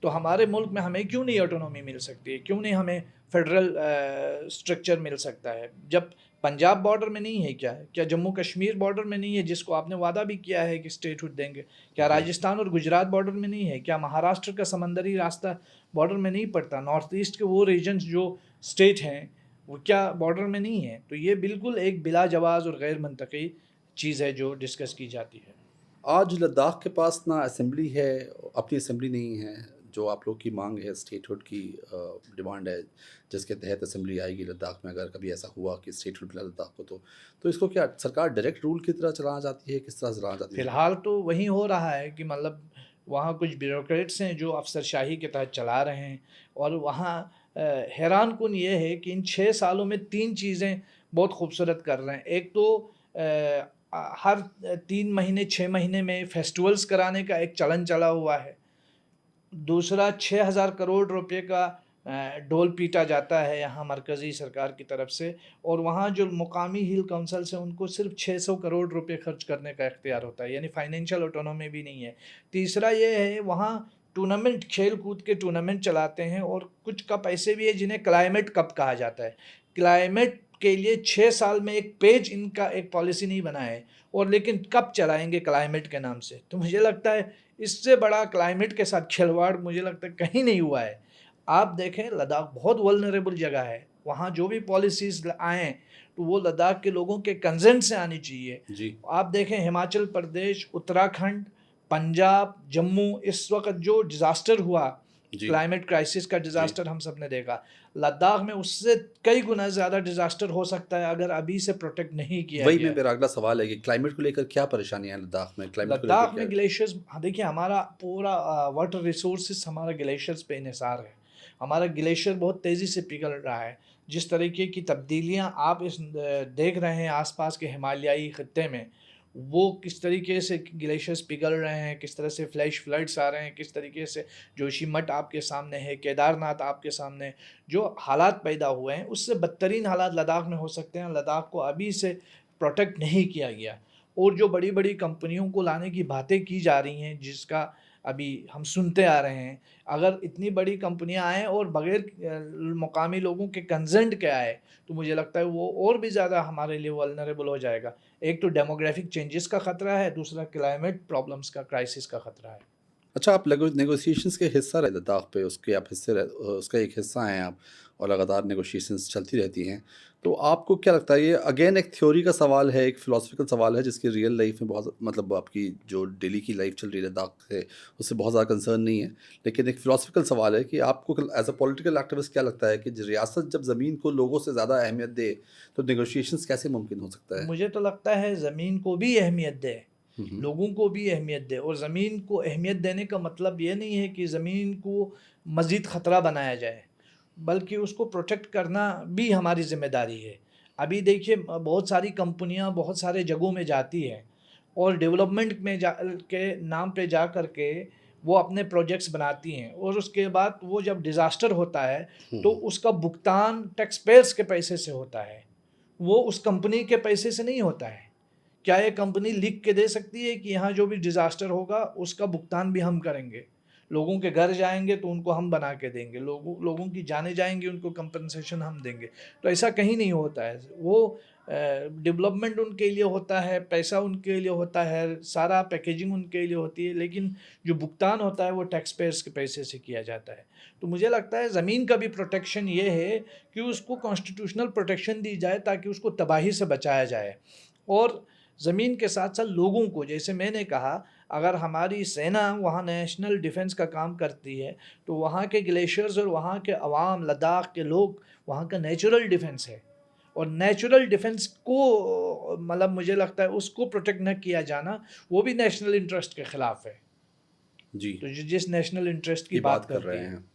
तो हमारे मुल्क में हमें क्यों नहीं ऑटोनॉमी मिल सकती है? क्यों नहीं हमें फेडरल स्ट्रक्चर मिल सकता है? जब पंजाब बॉर्डर में नहीं है क्या? क्या जम्मू कश्मीर बॉर्डर में नहीं है, जिसको आपने वादा भी किया है कि स्टेटहुड देंगे? क्या राजस्थान और गुजरात बॉर्डर में नहीं है? क्या महाराष्ट्र का समंदरी रास्ता बॉर्डर में नहीं पड़ता? नॉर्थ ईस्ट के वो रीजन्स जो स्टेट हैं, वो क्या बॉर्डर में नहीं है? तो ये बिल्कुल एक बिला जवाज़ और गैर मंतकी चीज़ है जो डिस्कस की जाती है। आज लद्दाख के पास ना असेंबली है, अपनी असेंबली नहीं है। जो आप लोग की मांग है, स्टेटहुड की डिमांड है, जिसके तहत असेंबली आएगी लद्दाख में, अगर कभी ऐसा हुआ कि स्टेटहुड मिला लद्दाख को, तो इसको क्या सरकार डायरेक्ट रूल की तरह चलाना चाहती है? किस तरह चलाना चाहती है? फ़िलहाल तो वही हो रहा है कि मतलब वहाँ कुछ ब्यूरोक्रेट्स हैं जो अफसरशाही के तहत चला रहे हैं, और वहाँ हैरान कुन ये है कि इन 6 सालों में 3 चीज़ें बहुत खूबसूरत कर रहे हैं। एक तो हर 3 महीने 6 महीने में फेस्टिवल्स कराने का एक चलन चला हुआ है। दूसरा, 6,000 करोड़ रुपए का ढोल पीटा जाता है यहाँ मरकज़ी सरकार की तरफ से, और वहाँ जो मुकामी हिल काउंसिल्स हैं उनको सिर्फ 600 करोड़ रुपए खर्च करने का इख्तियार होता है, यानी फाइनेंशियल ऑटोनॉमी भी नहीं है। तीसरा ये है, वहाँ टूर्नामेंट, खेल कूद के टूर्नामेंट चलाते हैं, और कुछ कप ऐसे भी है जिन्हें क्लाइमेट कप कहा जाता है। क्लाइमेट के लिए 6 साल में एक पेज इनका एक पॉलिसी नहीं बना है, और लेकिन कब चलाएंगे क्लाइमेट के नाम से। तो मुझे लगता है इससे बड़ा क्लाइमेट के साथ खिलवाड़ मुझे लगता है कहीं नहीं हुआ है। आप देखें, लद्दाख बहुत वल्नरेबल जगह है, वहाँ जो भी पॉलिसीज़ आएँ तो वो लद्दाख के लोगों के कंसेंट से आनी चाहिए। जी। आप देखें हिमाचल प्रदेश, उत्तराखंड, पंजाब, जम्मू, इस वक्त जो डिज़ास्टर हुआ, जी। क्लाइमेट क्राइसिस का डिज़ास्टर हम सब ने देखा, लद्दाख में उससे कई गुना ज़्यादा डिज़ास्टर हो सकता है अगर अभी से प्रोटेक्ट नहीं किया वही गया। मेरा अगला सवाल है कि क्लाइमेट को लेकर क्या परेशानियां हैं लद्दाख में, क्लाइमेट को लेकर लद्दाख क्या? में ग्लेशियर्स, हाँ देखिए हमारा पूरा वाटर रिसोर्सेस हमारा ग्लेशियर्स पे इन्हिसार है। हमारा ग्लेशियर बहुत तेज़ी से पिघल रहा है। जिस तरीके की तब्दीलियाँ आप देख रहे हैं आसपास के हिमालयाई खत्ते में, वो किस तरीके से ग्लेशियर्स पिघल रहे हैं, किस तरह से फ्लैश फ्लड्स आ रहे हैं, किस तरीके से जोशीमठ आपके सामने है, केदारनाथ आपके सामने, जो हालात पैदा हुए हैं उससे बदतरीन हालात लद्दाख में हो सकते हैं। लद्दाख को अभी से प्रोटेक्ट नहीं किया गया। और जो बड़ी बड़ी कंपनियों को लाने की बातें की जा रही हैं, जिसका अभी हम सुनते आ रहे हैं, अगर इतनी बड़ी कंपनियां आएँ और बगैर मुकामी लोगों के कंसेंट के आए, तो मुझे लगता है वो और भी ज़्यादा हमारे लिए वल्नरेबल हो जाएगा। एक तो डेमोग्राफिक चेंजेस का ख़तरा है, दूसरा क्लाइमेट प्रॉब्लम्स का, क्राइसिस का ख़तरा है। अच्छा, आप नेगोशिएशंस के हिस्सा रहे लद्दाख पे, उसके आप उसका एक हिस्सा हैं आप, और लगातार नेगोशिएशंस चलती रहती हैं। तो आपको क्या लगता है, ये अगेन एक थ्योरी का सवाल है, एक फ़िलॉसफिकल सवाल है जिसकी रियल लाइफ में बहुत मतलब आपकी जो डेली की लाइफ चल रही है लद्दाख से, उससे बहुत ज़्यादा कंसर्न नहीं है। लेकिन एक फ़िलॉसफिकल सवाल है कि आपको एज़ अ पॉलिटिकल एक्टिविस्ट क्या लगता है कि रियासत जब ज़मीन को लोगों से ज़्यादा अहमियत दे, तो नेगोशिएशंस कैसे मुमकिन हो सकता है? मुझे तो लगता है ज़मीन को भी अहमियत दे, हुँ, हुँ। लोगों को भी अहमियत दे। और ज़मीन को अहमियत देने का मतलब ये नहीं है कि ज़मीन को मज़ीद ख़तरा बनाया जाए, बल्कि उसको प्रोटेक्ट करना भी हमारी ज़िम्मेदारी है। अभी देखिए बहुत सारी कंपनियां बहुत सारे जगहों में जाती हैं और डेवलपमेंट में जा के नाम पे जा कर के वो अपने प्रोजेक्ट्स बनाती हैं, और उसके बाद वो जब डिज़ास्टर होता है हुँ, तो हुँ। उसका भुगतान टैक्स पेयर्स के पैसे से होता है, वो उस कंपनी के पैसे से नहीं होता है। क्या ये कंपनी लिख के दे सकती है कि यहाँ जो भी डिज़ास्टर होगा उसका भुगतान भी हम करेंगे? लोगों के घर जाएँगे तो उनको हम बना के देंगे, लोगों लोगों की जानें जाएँगी उनको कंपनसेशन हम देंगे। तो ऐसा कहीं नहीं होता है। वो डेवलपमेंट उनके लिए होता है, पैसा उनके लिए होता है, सारा पैकेजिंग उनके लिए होती है, लेकिन जो भुगतान होता है वो टैक्स पेयर्स के पैसे से किया जाता है। तो मुझे लगता है ज़मीन का भी प्रोटेक्शन ये है कि उसको कॉन्स्टिट्यूशनल प्रोटेक्शन दी जाए ताकि उसको तबाही से बचाया जाए। और ज़मीन के साथ साथ लोगों को, जैसे मैंने कहा, अगर हमारी सेना वहाँ नेशनल डिफेंस का काम करती है तो वहाँ के ग्लेशियर्स और वहाँ के अवाम, लद्दाख के लोग, वहाँ का नेचुरल डिफेंस है। और नेचुरल डिफेंस को मतलब मुझे लगता है उसको प्रोटेक्ट न किया जाना वो भी नेशनल इंटरेस्ट के ख़िलाफ़ है। जी, तो जिस नेशनल इंटरेस्ट की की बात बात कर करती रहे है। हैं।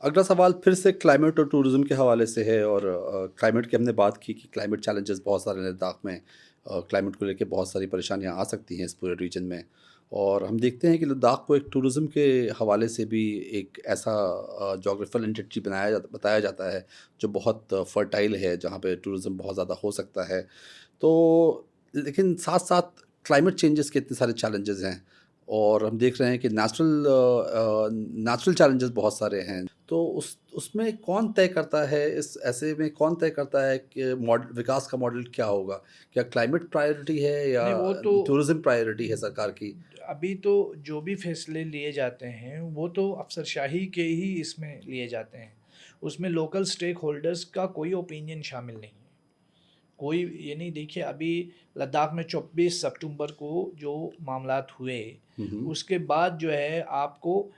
अगला सवाल फिर से क्लाइमेट और टूरिज़्म के हवाले से है, और क्लाइमेट की हमने बात की कि क्लाइमेट चैलेंजेस बहुत सारे हैं लद्दाख में। क्लाइमेट को लेके बहुत सारी परेशानियां आ सकती हैं इस पूरे रीजन में, और हम देखते हैं कि लद्दाख को एक टूरिज़्म के हवाले से भी एक ऐसा जोग्राफिकल एंटिटी बताया जाता है जो बहुत फर्टाइल है, जहाँ पे टूरिज़्म बहुत ज़्यादा हो सकता है। तो लेकिन साथ साथ क्लाइमेट चेंजेस के इतने सारे चैलेंजेस हैं, और हम देख रहे हैं कि नेचुरल चैलेंजेस बहुत सारे हैं। तो उसमें कौन तय करता है, इस ऐसे में कौन तय करता है कि विकास का मॉडल क्या होगा? क्या क्लाइमेट प्रायोरिटी है या नहीं वो तो टूरिज़्म प्रायोरिटी है सरकार की? अभी तो जो भी फैसले लिए जाते हैं वो तो अफसरशाही के ही इसमें लिए जाते हैं, उसमें लोकल स्टेक होल्डर्स का कोई ओपिनियन शामिल नहीं है। कोई ये नहीं, देखिए अभी लद्दाख में 24 सितंबर को जो मामलात हुए हुँ, हुँ। उसके बाद जो है आपको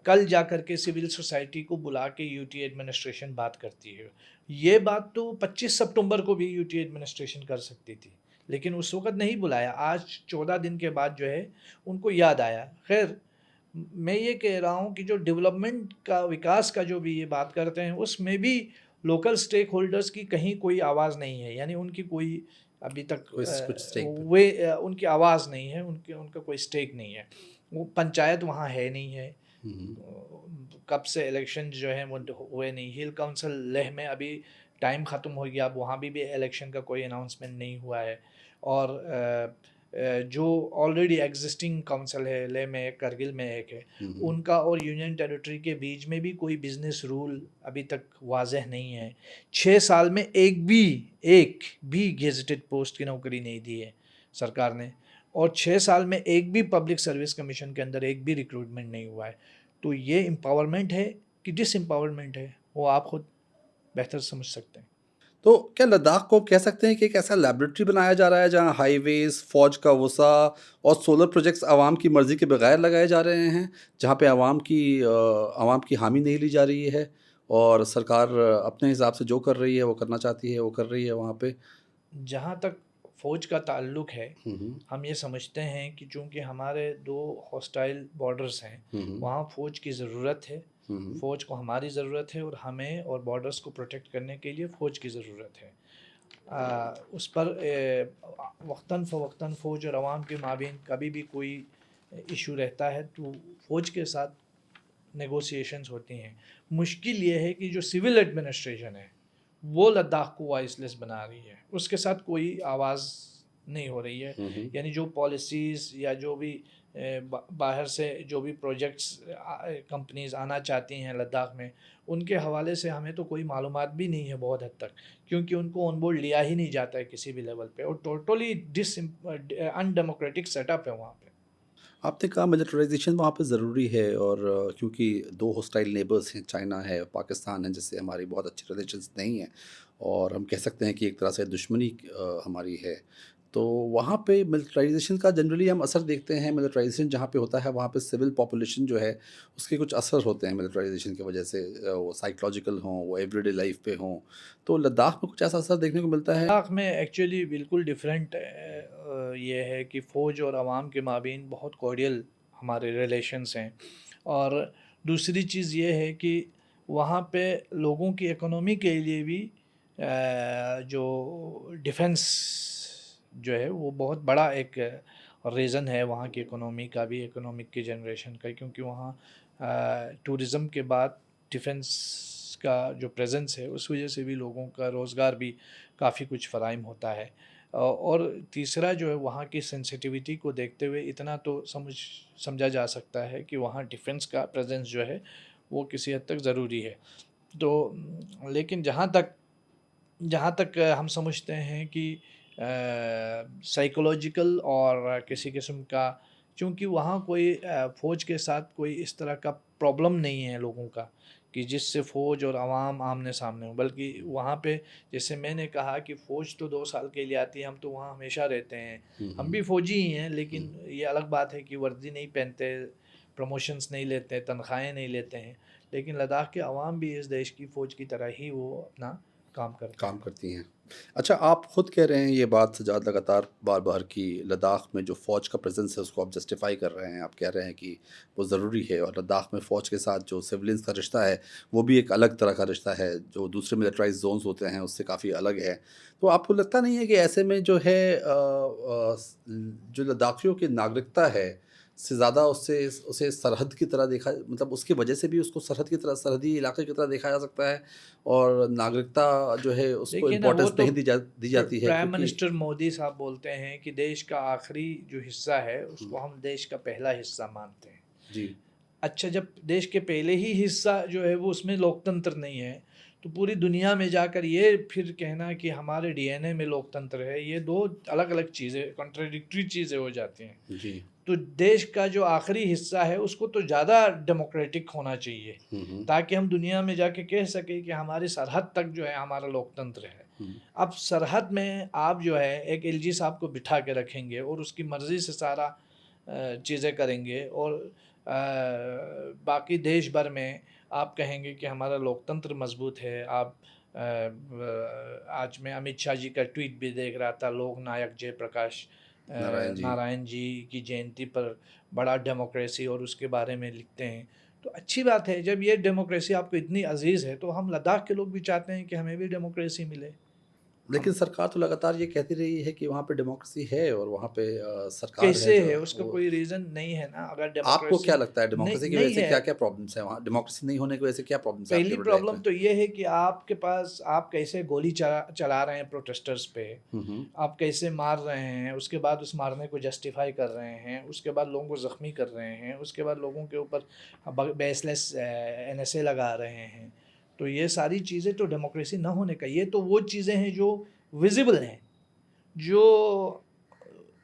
कल जा कर के सिविल सोसाइटी को बुला के यूटी एडमिनिस्ट्रेशन बात करती है। ये बात तो 25 सितंबर को भी यूटी एडमिनिस्ट्रेशन कर सकती थी, लेकिन उस वक़्त नहीं बुलाया। आज 14 दिन के बाद जो है उनको याद आया। ख़ैर मैं ये कह रहा हूँ कि जो डेवलपमेंट का, विकास का जो भी ये बात करते हैं उसमें भी लोकल स्टेक होल्डर्स की कहीं कोई आवाज़ नहीं है, यानी उनकी कोई अभी तक कोई कुछ स्टेक पे। उनकी आवाज़ नहीं है, उनका कोई स्टेक नहीं है। वो पंचायत वहाँ है नहीं है। हुँ, हुँ। कब से इलेक्शन जो है वो हुए नहीं। हिल काउंसिल लेह में अभी टाइम ख़त्म हो गया, अब वहाँ भी इलेक्शन का कोई अनाउंसमेंट नहीं हुआ है। और जो ऑलरेडी एग्जिस्टिंग काउंसिल है, लेह में एक, करगिल में एक है, हुँ, हुँ। उनका और यूनियन टेरिटरी के बीच में भी कोई बिजनेस रूल अभी तक वाज़ेह नहीं है। 6 साल में एक भी गेजेटेड पोस्ट की नौकरी नहीं दी है सरकार ने, और 6 साल में एक भी पब्लिक सर्विस कमीशन के अंदर एक भी रिक्रूटमेंट नहीं हुआ है। तो ये एम्पावरमेंट है कि डिसएम्पावरमेंट है, वो आप खुद बेहतर समझ सकते हैं। तो क्या लद्दाख को कह सकते हैं कि एक ऐसा लैबोरेटरी बनाया जा रहा है जहाँ हाईवेज, फौज का वसा और सोलर प्रोजेक्ट्स आवाम की मर्जी के बगैर लगाए जा रहे हैं, जहाँ पे आवाम की हामी नहीं ली जा रही है और सरकार अपने हिसाब से जो कर रही है वो करना चाहती है वो कर रही है वहाँ पे? जहाँ तक फ़ौज का ताल्लुक़ है, हम्म। हम ये समझते हैं कि चूँकि हमारे दो हॉस्टाइल बॉर्डर्स हैं, हम्म। वहाँ फ़ौज की ज़रूरत है। हम्म। फ़ौज को हमारी ज़रूरत है और हमें और बॉर्डर्स को प्रोटेक्ट करने के लिए फ़ौज की ज़रूरत है। उस पर वक्तन फ़वक्तन फ़ौज और अवाम के माबैन कभी भी कोई इशू रहता है तो फ़ौज के साथ नेगोशिएशंस होती हैं। मुश्किल ये है कि जो सिविल एडमिनिस्ट्रेशन है वो लद्दाख को वॉइसलेस बना रही है, उसके साथ कोई आवाज़ नहीं हो रही है। हम्म। यानी जो पॉलिसीज़ या जो भी बाहर से जो भी प्रोजेक्ट्स कंपनीज आना चाहती हैं लद्दाख में, उनके हवाले से हमें तो कोई मालूमात भी नहीं है बहुत हद तक, क्योंकि उनको ऑन बोर्ड लिया ही नहीं जाता है किसी भी लेवल पे और टोटली अनडेमोक्रेटिक सेटअप है वहाँ पे। आपने कहा मिलिटराइजेशन वहाँ पे ज़रूरी है और क्योंकि दो हॉस्टाइल नेबर्स हैं, चाइना है, पाकिस्तान है, जिससे हमारी बहुत अच्छी रिलेशंस नहीं हैं और हम कह सकते हैं कि एक तरह से दुश्मनी हमारी है। तो वहाँ पे मिलिटराइजेशन का जनरली हम असर देखते हैं, मिलिटराइजेशन जहाँ पे होता है वहाँ पे सिविल पॉपुलेशन जो है उसके कुछ असर होते हैं मिलिटराइजेशन की वजह से, वो साइकोलॉजिकल हों, वो एवरीडे लाइफ पे हों। तो लद्दाख में कुछ ऐसा असर देखने को मिलता है? लद्दाख में एक्चुअली बिल्कुल डिफरेंट ये है कि फ़ौज और आवाम के माबैन बहुत कॉर्डियल हमारे रिलेशंस हैं। और दूसरी चीज़ ये है कि वहाँ पे लोगों की इकोनॉमी के लिए भी जो डिफेंस जो है वो बहुत बड़ा एक रीज़न है वहाँ की इकोनॉमी का भी, इकोनॉमिक की जनरेशन का, क्योंकि वहाँ टूरिज़म के बाद डिफेंस का जो प्रेजेंस है उस वजह से भी लोगों का रोज़गार भी काफ़ी कुछ फ़राहम होता है। और तीसरा जो है वहाँ की सेंसिटिविटी को देखते हुए इतना तो समझा जा सकता है कि वहाँ डिफेंस का प्रेजेंस जो है वो किसी हद तक ज़रूरी है। तो लेकिन जहाँ तक हम समझते हैं कि साइकोलॉजिकल और किसी किस्म का, चूँकि वहाँ कोई फ़ौज के साथ कोई इस तरह का प्रॉब्लम नहीं है लोगों का कि जिससे फ़ौज और आवाम आमने सामने हो, बल्कि वहाँ पे जैसे मैंने कहा कि फ़ौज तो 2 साल के लिए आती है, हम तो वहाँ हमेशा रहते हैं। हम भी फ़ौजी ही हैं, लेकिन ये अलग बात है कि वर्दी नहीं पहनते, प्रमोशंस नहीं लेते, तनख्वाहें नहीं लेते हैं। लेकिन लद्दाख के अवाम भी इस देश की फ़ौज की तरह ही वो अपना काम करते काम हैं। करती हैं। अच्छा, आप खुद कह रहे हैं ये बात सजाद लगातार बार-बार कि लद्दाख में जो फ़ौज का प्रेज़ेंस है उसको आप जस्टिफ़ाई कर रहे हैं। आप कह रहे हैं कि वो ज़रूरी है और लद्दाख में फ़ौज के साथ जो सिविलियंस का रिश्ता है, वो भी एक अलग तरह का रिश्ता है, जो दूसरे मिलिटराइज़्ड ज़ोन्स होते हैं उससे काफ़ी अलग है। तो आपको लगता नहीं है कि ऐसे में जो है जो लद्दाखियों की नागरिकता है से ज़्यादा उससे उसे सरहद की तरह देखा, मतलब उसकी वजह से भी उसको सरहद की तरह, सरहदी इलाके की तरह देखा जा सकता है और नागरिकता जो है उसको देखिए ना, वो इम्पोर्टेंस तो नहीं दी जाती है प्राइम क्योंकि मिनिस्टर मोदी साहब बोलते हैं कि देश का आखिरी जो हिस्सा है हुँ, उसको हम देश का पहला हिस्सा मानते हैं। जी। अच्छा, जब देश के पहले ही हिस्सा जो है वो उसमें लोकतंत्र नहीं है, तो पूरी दुनिया में जाकर ये फिर कहना कि हमारे डीएनए में लोकतंत्र है, ये दो अलग अलग चीज़ें, कॉन्ट्राडिक्टरी चीज़ें हो जाती हैं। जी। तो देश का जो आखिरी हिस्सा है उसको तो ज़्यादा डेमोक्रेटिक होना चाहिए, हुँ, हुँ, ताकि हम दुनिया में जाके कह सकें कि हमारी सरहद तक जो है हमारा लोकतंत्र है। हुँ। अब सरहद में आप जो है एक एलजी साहब को बिठा के रखेंगे और उसकी मर्ज़ी से सारा चीज़ें करेंगे और बाकी देश भर में आप कहेंगे कि हमारा लोकतंत्र मजबूत है। आप आज मैं अमित शाह जी का ट्वीट भी देख रहा था, लोक नायक जयप्रकाश नारायण जी। नारायण जी की जयंती पर बड़ा डेमोक्रेसी और उसके बारे में लिखते हैं। तो अच्छी बात है, जब ये डेमोक्रेसी आपको इतनी अजीज़ है तो हम लद्दाख के लोग भी चाहते हैं कि हमें भी डेमोक्रेसी मिले। लेकिन हम सरकार तो लगातार ये कहती रही है कि वहाँ पे डेमोक्रेसी है और वहाँ पे सरकार है कैसे जो है, उसका वो, कोई रीज़न नहीं है ना, अगर आपको क्या डेमोक्रेसी लगता है नहीं डेमोक्रेसी की वजह नहीं से है। क्या-क्या प्रॉब्लम्स हैं वहाँ? डेमोक्रेसी नहीं होने की वजह से क्या प्रॉब्लम्स हैं आपके पहली लद्दाख प्रॉब्लम में? तो ये है कि आपके पास आप कैसे गोली चला रहे हैं प्रोटेस्टर्स पे, हुँ, हुँ। आप कैसे मार रहे हैं, उसके बाद उस मारने को जस्टिफाई कर रहे हैं, उसके बाद लोगों को ज़ख्मी कर रहे हैं, उसके बाद लोगों के ऊपर बेसलेस एनएसए लगा रहे हैं। तो ये सारी चीज़ें तो डेमोक्रेसी ना होने का, ये तो वो चीज़ें हैं जो विजिबल हैं, जो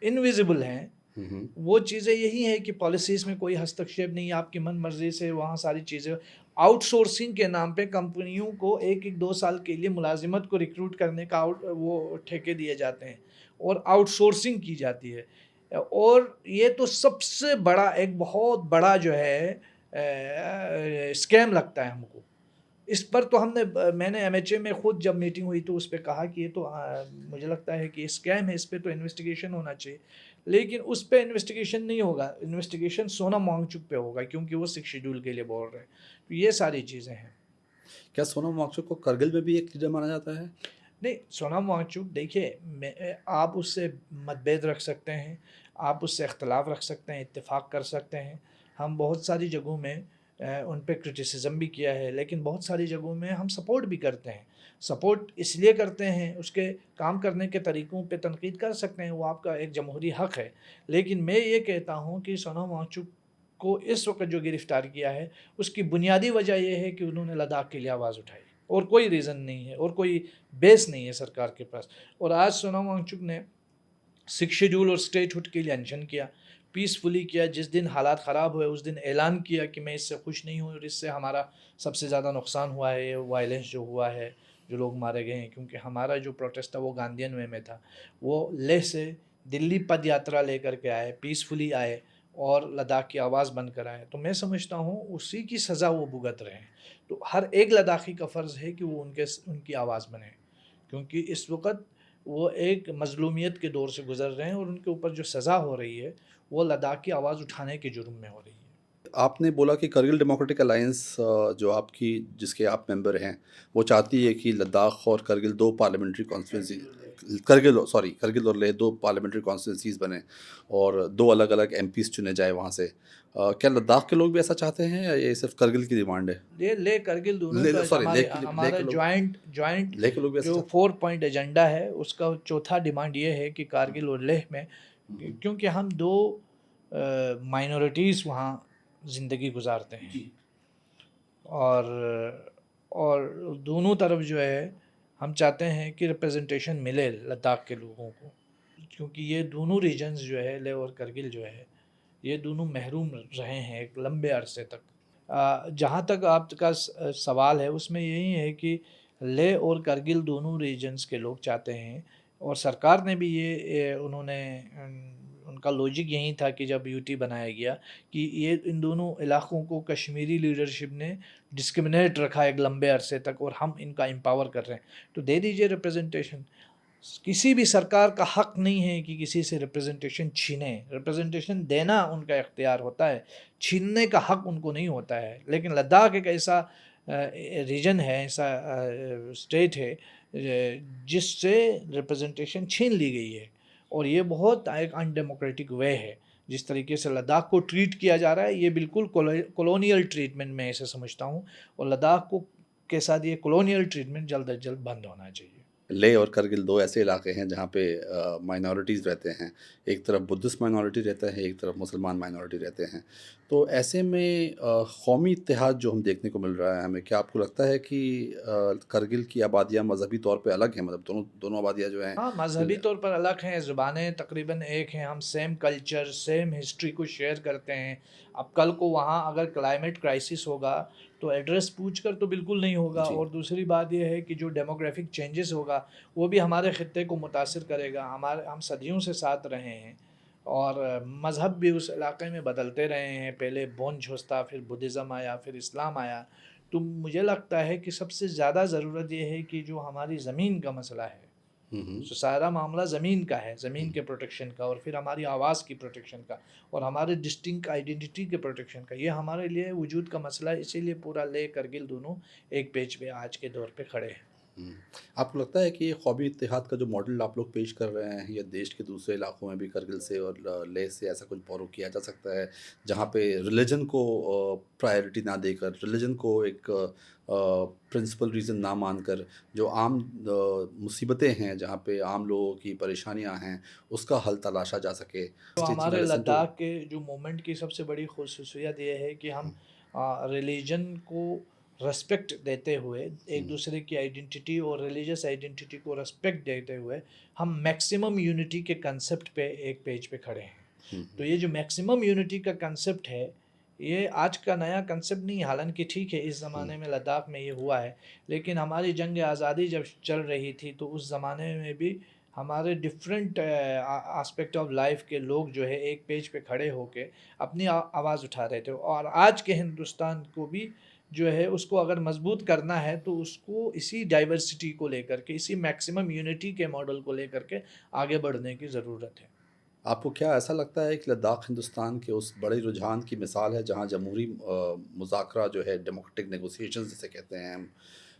इनविजिबल हैं। हुँ, हुँ। वो चीज़ें यही हैं कि पॉलिसीज़ में कोई हस्तक्षेप नहीं है, आपकी मन मर्ज़ी से वहाँ सारी चीज़ें, आउटसोर्सिंग के नाम पे कंपनियों को 1-2 साल के लिए मुलाजिमत को रिक्रूट करने का वो ठेके दिए जाते हैं और आउटसोर्सिंग की जाती है। और ये तो सबसे बड़ा एक बहुत बड़ा जो है स्कैम लगता है हमको। इस पर तो मैंने एमएचए में खुद जब मीटिंग हुई तो उस पे कहा कि ये तो मुझे लगता है कि स्कैम है, इस पे तो इन्वेस्टिगेशन होना चाहिए। लेकिन उस पे इन्वेस्टिगेशन नहीं होगा, इन्वेस्टिगेशन सोनम वांगचुक पे होगा क्योंकि वो 6 शेड्यूल के लिए बोल रहे हैं। तो ये सारी चीज़ें हैं। क्या सोनम वांगचुक को करगिल में भी एक लीडर माना जाता है? नहीं, सोनम वांगचुक देखिए, आप उससे मतभेद रख सकते हैं, आप उससे इख्तलाफ रख सकते हैं, इत्तेफाक कर सकते हैं। हम बहुत सारी जगहों में उन पे क्रिटिसिज्म भी किया है, लेकिन बहुत सारी जगहों में हम सपोर्ट भी करते हैं। सपोर्ट इसलिए करते हैं, उसके काम करने के तरीक़ों पे तनकीद कर सकते हैं, वो आपका एक जमहूरी हक़ है। लेकिन मैं ये कहता हूँ कि सोनम वांगचुक को इस वक़्त जो गिरफ़्तार किया है, उसकी बुनियादी वजह ये है कि उन्होंने लद्दाख के लिए आवाज़ उठाई, और कोई रीज़न नहीं है और कोई बेस नहीं है सरकार के पास। और आज सोनम वांगचुक ने 6 शेड्यूल और स्टेटहुड के लिए अनशन किया, पीसफुली किया। जिस दिन हालात ख़राब हुए उस दिन ऐलान किया कि मैं इससे खुश नहीं हूँ और इससे हमारा सबसे ज़्यादा नुकसान हुआ है, वायलेंस जो हुआ है, जो लोग मारे गए हैं। क्योंकि हमारा जो प्रोटेस्ट था वो गांधीयन वे में था, वो लेह से दिल्ली पद यात्रा लेकर के आए, पीसफुली आए और लद्दाख की आवाज़ बनकर आए। तो मैं समझता हूँ उसी की सज़ा वो भुगत रहे हैं। तो हर एक लद्दाखी का फ़र्ज़ है कि वो उनकी आवाज़ बने, क्योंकि इस वक़्त वो एक मज़लूमियत के दौर से गुज़र रहे हैं और उनके ऊपर जो सज़ा हो रही है वो लद्दाख की आवाज़ उठाने के जुर्म में हो रही है। आपने बोला कि करगिल डेमोक्रेटिक अलायंस जो आपकी जिसके आप मेंबर हैं, वो चाहती है कि लद्दाख और करगिल 2 पार्लियामेंट्री कॉन्स्टिट्यूंसी करगिल और लेह 2 पार्लियामेंट्री कॉन्स्टिट्यूंसीज़ बने और 2 अलग-अलग एमपीज़ चुने जाए वहाँ से। क्या लद्दाख के लोग भी ऐसा चाहते हैं या ये सिर्फ़ करगिल की डिमांड है? ये लेह करगिल दोनों का लेह हमारा के लोग जॉइंट लेह के लोग भी ऐसा जो 4 पॉइंट एजेंडा है उसका चौथा डिमांड ये है कि कारगिल और लेह में, क्योंकि हम 2 माइनॉरिटीज़ वहाँ ज़िंदगी गुजारते हैं और दोनों तरफ जो है हम चाहते हैं कि रिप्रेजेंटेशन मिले लद्दाख के लोगों को, क्योंकि ये दोनों रीजन्स जो है लेह और करगिल जो है ये दोनों महरूम रहे हैं एक लंबे अरसे तक। जहाँ तक आपका सवाल है उसमें यही है कि लेह और करगिल दोनों रीजन्स के लोग चाहते हैं और सरकार ने भी ये उन्होंने उनका लॉजिक यही था कि जब यूटी बनाया गया कि ये इन दोनों इलाक़ों को कश्मीरी लीडरशिप ने डिस्क्रिमिनेट रखा एक लंबे अरसे तक और हम इनका एम्पावर कर रहे हैं, तो दे दीजिए रिप्रेजेंटेशन। किसी भी सरकार का हक़ नहीं है कि किसी से रिप्रेजेंटेशन छीने, रिप्रेजेंटेशन देना उनका इख्तियार होता है, छीनने का हक़ उनको नहीं होता है। लेकिन लद्दाख एक ऐसा रीजन है, ऐसा स्टेट है जिससे रिप्रेजेंटेशन छीन ली गई है और ये बहुत एक अनडेमोक्रेटिक वे है। जिस तरीके से लद्दाख को ट्रीट किया जा रहा है ये बिल्कुल कॉलोनियल ट्रीटमेंट मैं ऐसे समझता हूँ और लद्दाख को के साथ ये कॉलोनियल ट्रीटमेंट जल्द अज जल्द बंद होना चाहिए। लेह और करगिल 2 ऐसे इलाके हैं जहाँ पे माइनॉरिटीज़ रहते हैं। एक तरफ बुद्धिस्ट माइनॉरिटी रहता है, एक तरफ मुसलमान माइनॉरिटी रहते हैं। तो ऐसे में कौमी इत्तेहाद जो हम देखने को मिल रहा है हमें, क्या आपको लगता है कि करगिल की आबादियाँ मज़हबी तौर पे अलग हैं? मतलब दोनों आबादियाँ जो हैं हाँ, मज़हबी तौर पर अलग हैं, ज़ुबानें तकरीबन एक हैं, हम सेम कल्चर, सेम हिस्ट्री को शेयर करते हैं। अब कल को वहाँ अगर क्लाइमेट क्राइसिस होगा तो एड्रेस पूछकर तो बिल्कुल नहीं होगा जी। और दूसरी बात ये है कि जो डेमोग्राफिक चेंजेस होगा वो भी हमारे ख़ित्ते को मुतासिर करेगा। हम सदियों से साथ रहे हैं और मज़हब भी उस इलाके में बदलते रहे हैं। पहले बोनझोस था, फिर बुद्धिज़्म आया, फिर इस्लाम आया। तो मुझे लगता है कि सबसे ज़्यादा ज़रूरत ये है कि जो हमारी ज़मीन का मसला है, हुँ, हुँ। तो सारा मामला ज़मीन का है, ज़मीन के प्रोटेक्शन का और फिर हमारी आवाज़ की प्रोटेक्शन का और हमारे डिस्टिंक्ट आइडेंटिटी के प्रोटेक्शन का। ये हमारे लिए वजूद का मसला है, इसीलिए पूरा लेह करगिल दोनों एक पेज पे आज के दौर पे खड़े हैं। हुँ। आपको लगता है कि ये कौमी इत्तेहाद का जो मॉडल आप लोग पेश कर रहे हैं, ये देश के दूसरे इलाकों में भी करगिल से और लेह से ऐसा कुछ बोरो किया जा सकता है, जहाँ पे रिलिजन को प्रायोरिटी ना देकर, रिलिजन को एक प्रिंसिपल रीज़न ना मानकर, जो आम मुसीबतें हैं, जहाँ पे आम लोगों की परेशानियाँ हैं, उसका हल तलाशा जा सके? तो टीचिंग अ हमारे लेसन टू लद्दाख के जो मूवमेंट की सबसे बड़ी ख़ुसूसियत ये है कि हम रिलीजन को रेस्पेक्ट देते हुए, एक दूसरे की आइडेंटिटी और रिलीजियस आइडेंटिटी को रेस्पेक्ट देते हुए हम मैक्सिमम यूनिटी के कंसेप्ट पे एक पेज पे खड़े हैं। हुँ, तो ये जो मैक्सिमम यूनिटी का कंसेप्ट है ये आज का नया कंसेप्ट नहीं, हालांकि ठीक है इस ज़माने में लद्दाख में ये हुआ है, लेकिन हमारी जंग आज़ादी जब चल रही थी तो उस ज़माने में भी हमारे डिफरेंट एस्पेक्ट ऑफ लाइफ के लोग जो है एक पेज पे खड़े होके अपनी आवाज़ उठा रहे थे। और आज के हिंदुस्तान को भी जो है उसको अगर मजबूत करना है तो उसको इसी डाइवर्सिटी को लेकर के, इसी मैक्सिमम यूनिटी के मॉडल को लेकर के आगे बढ़ने की ज़रूरत है। आपको क्या ऐसा लगता है कि लद्दाख हिंदुस्तान के उस बड़े रुझान की मिसाल है जहाँ जमहूरी मुज़ाकरा जो है, डेमोक्रेटिक नेगोशिएशंस जिसे कहते हैं हम,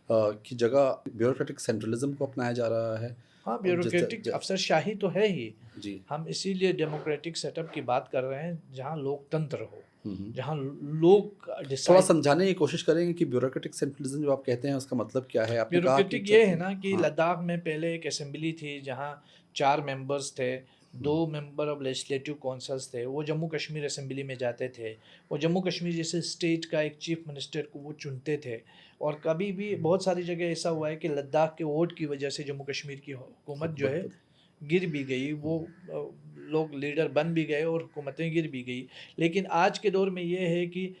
की जगह ब्यूरोक्रेटिक सेंट्रलिज्म को अपनाया जा रहा है? हाँ, और जिस ब्यूरोक्रेटिक अफसरशाही तो है ही। जी। हम इसीलिए डेमोक्रेटिक सेटअप की बात कर रहे हैं जहाँ लोकतंत्र हो, हम्म। जहाँ लोग थोड़ा डिसाइड। समझाने की कोशिश करेंगे कि ब्यूरोक्रेटिक सेंट्रलिज्म जो आप कहते हैं उसका मतलब क्या है? आपने कहा कि ब्यूरोक्रेटिक ये है ना कि हाँ। लद्दाख में पहले एक असेंबली थी जहाँ 4 मेंबर्स थे, 2 मेंबर ऑफ लेजिस्लेटिव काउंसिल्स थे, वो जम्मू कश्मीर असेंबली में जाते थे। वो जम्मू कश्मीर जैसे स्टेट का एक चीफ मिनिस्टर को वो चुनते थे। और कभी भी बहुत सारी जगह ऐसा हुआ है कि लद्दाख के वोट की वजह से जम्मू कश्मीर की हुकूमत जो है हुकूमत गिर भी गई, वो लोग लीडर बन भी गए और हुकूमतें गिर भी गई। लेकिन आज के दौर में ये है कि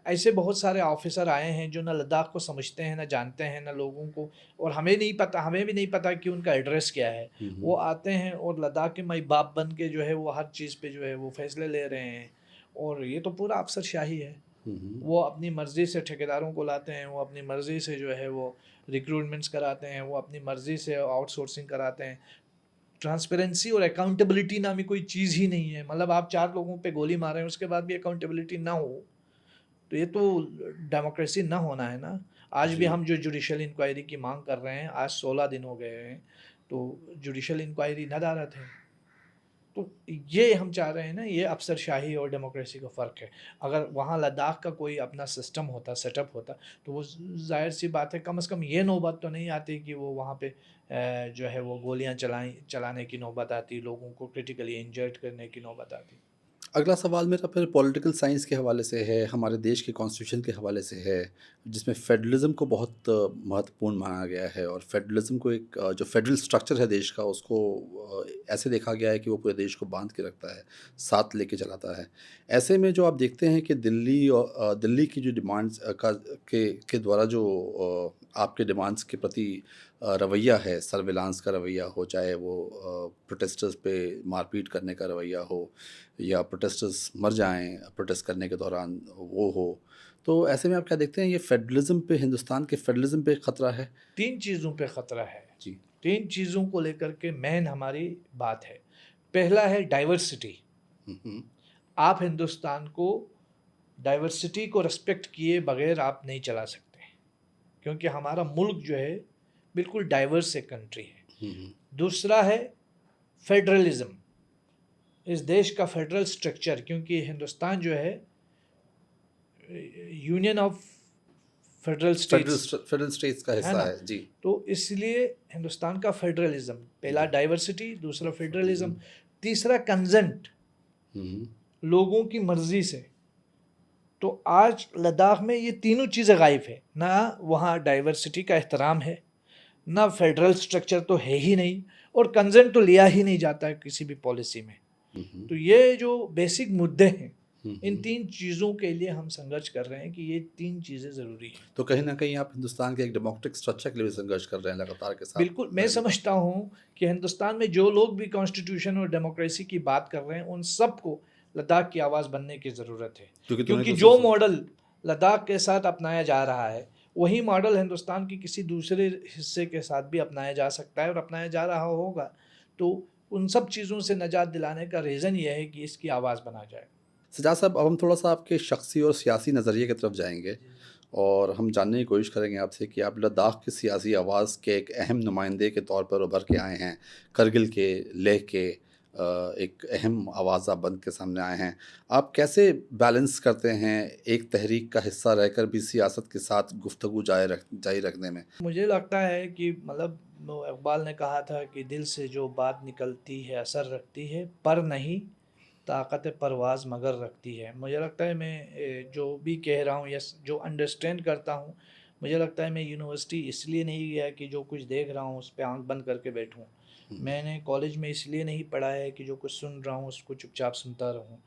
ऐसे बहुत सारे ऑफिसर आए हैं जो ना लद्दाख को समझते हैं, ना जानते हैं, ना लोगों को, और हमें नहीं पता, हमें भी नहीं पता कि उनका एड्रेस क्या है। वो आते हैं और लद्दाख के माई बाप बन के जो है वो हर चीज़ पे जो है वो फैसले ले रहे हैं। और ये तो पूरा अफसरशाही है। वो अपनी मर्ज़ी से ठेकेदारों को लाते हैं, वो अपनी मर्ज़ी से जो है वो रिक्रूटमेंट्स कराते हैं, वो अपनी मर्ज़ी से आउटसोर्सिंग कराते हैं। ट्रांसपेरेंसी और अकाउंटेबिलिटी नामी कोई चीज़ ही नहीं है। मतलब आप 4 लोगों पे गोली मार रहे हैं उसके बाद भी अकाउंटेबिलिटी ना हो, तो ये तो डेमोक्रेसी ना होना है ना। आज भी जी। हम जो जुडिशियल इंक्वायरी की मांग कर रहे हैं, आज 16 दिन हो गए हैं, तो जुडिशियल इंक्वायरी नदारत है। तो ये हम चाह रहे हैं ना, ये अफसरशाही और डेमोक्रेसी का फ़र्क है। अगर वहाँ लद्दाख का कोई अपना सिस्टम होता, सेटअप होता, तो वो ज़ाहिर सी बात है कम से कम ये नौबत तो नहीं आती कि वो वहाँ पे जो है वो गोलियाँ चलाने की नौबत आती, लोगों को क्रिटिकली इंजर्ड करने की नौबत आती। अगला सवाल मेरा फिर पॉलिटिकल साइंस के हवाले से है, हमारे देश के कॉन्स्टिट्यूशन के हवाले से है, जिसमें फेडरलिज्म को बहुत महत्वपूर्ण माना गया है। और फेडरलिज्म को एक जो फेडरल स्ट्रक्चर है देश का, उसको ऐसे देखा गया है कि वो पूरे देश को बांध के रखता है, साथ लेके चलाता है। ऐसे में जो आप देखते हैं कि दिल्ली और दिल्ली की जो डिमांड्स के द्वारा जो आपके डिमांड्स के प्रति रवैया है, सर्विलांस का रवैया हो, चाहे वो प्रोटेस्टर्स पे मारपीट करने का रवैया हो, या प्रोटेस्टर्स मर जाएं प्रोटेस्ट करने के दौरान वो हो, तो ऐसे में आप क्या देखते हैं, ये फेडरलिज्म पे, हिंदुस्तान के फेडरलिज्म पे खतरा है? 3 चीज़ों पे ख़तरा है। जी। 3 चीज़ों को लेकर के मेन हमारी बात है। पहला है डाइवर्सिटी। हम्म। आप हिंदुस्तान को डाइवर्सिटी को रिस्पेक्ट किए बगैर आप नहीं चला सकते, क्योंकि हमारा मुल्क जो है बिल्कुल डाइवर्स एक कंट्री है। हम्म। दूसरा है फेडरलिज्म, इस देश का फेडरल स्ट्रक्चर, क्योंकि हिंदुस्तान जो है union of federal states federal states का है हिस्सा ना। है जी। तो इसलिए हिंदुस्तान का फेडरलिज्म, पहला डाइवर्सिटी, दूसरा फेडरलिज्म, तीसरा कंसेंट, हम्म। लोगों की मर्जी से। तो आज लद्दाख में ये तीनों चीज़ें गायब है ना। वहाँ डाइवर्सिटी का एहतराम है, ना फेडरल स्ट्रक्चर तो है ही नहीं, और कंसेंट तो लिया ही नहीं जाता है किसी भी पॉलिसी में। तो ये जो बेसिक मुद्दे हैं, इन 3 चीज़ों के लिए हम संघर्ष कर रहे हैं कि ये 3 चीज़ें ज़रूरी हैं। तो कहीं ना कहीं आप हिंदुस्तान के एक डेमोक्रेटिक स्ट्रक्चर के लिए भी संघर्ष कर रहे हैं लगातार के साथ? बिल्कुल, मैं समझता हूँ कि हिंदुस्तान में जो लोग भी कॉन्स्टिट्यूशन और डेमोक्रेसी की बात कर रहे हैं, उन सबको लद्दाख की आवाज़ बनने की ज़रूरत है। क्योंकि जो मॉडल लद्दाख के साथ अपनाया जा रहा है, वही मॉडल हिंदुस्तान के किसी दूसरे हिस्से के साथ भी अपनाया जा सकता है और अपनाया जा रहा होगा। तो उन सब चीज़ों से निजात दिलाने का रीज़न ये है कि इसकी आवाज़ बना जाए। सजाद साहब, अब हम थोड़ा सा आपके शख्सी और सियासी नज़रिए की तरफ जाएंगे, और हम जानने की कोशिश करेंगे आपसे कि आप लद्दाख की सियासी आवाज़ के एक अहम नुमाइंदे के तौर पर उभर के आए हैं। करगिल के, लेह के एक अहम आवाज़ आप बन के सामने आए हैं। आप कैसे बैलेंस करते हैं एक तहरीक का हिस्सा रहकर भी सियासत के साथ गुफ्तगू जारी रखने में? मुझे लगता है कि मतलब इकबाल ने कहा था कि दिल से जो बात निकलती है असर रखती है, पर नहीं ताकत परवाज़ मगर रखती है। मुझे लगता है मैं जो भी कह रहा हूँ या जो अंडरस्टैंड करता हूँ, मुझे लगता है मैं यूनिवर्सिटी इसलिए नहीं गया कि जो कुछ देख रहा हूँ उस पर आंख बंद करके बैठूँ। मैंने कॉलेज में इसलिए नहीं पढ़ा है कि जो कुछ सुन रहा हूँ उसको चुपचाप सुनता रहूँ।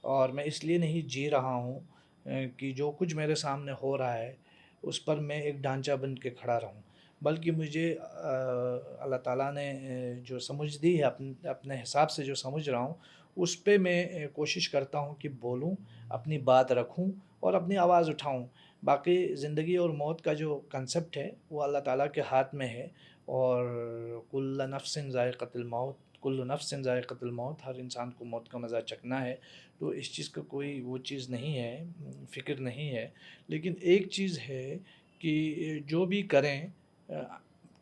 और मैं इसलिए नहीं जी रहा हूँ कि जो कुछ मेरे सामने हो रहा है उस पर मैं एक ढांचा बन के खड़ा रहूं, बल्कि मुझे अल्लाह ताला ने जो समझ दी है, अपने अपने हिसाब से जो समझ रहा हूँ उस पे मैं कोशिश करता हूँ कि बोलूँ, अपनी बात रखूँ और अपनी आवाज़ उठाऊँ। बाकी ज़िंदगी और मौत का जो कंसेप्ट है वो अल्लाह ताला के हाथ में है, और कुल्ल नफ्सिन ज़ाइक़तुल मौत, कुल्लु नफ्सिन ज़ाइक़तुल मौत, हर इंसान को मौत का मज़ा चखना है। तो इस चीज़ का कोई वो चीज़ नहीं है, फ़िक्र नहीं है। लेकिन एक चीज़ है कि जो भी करें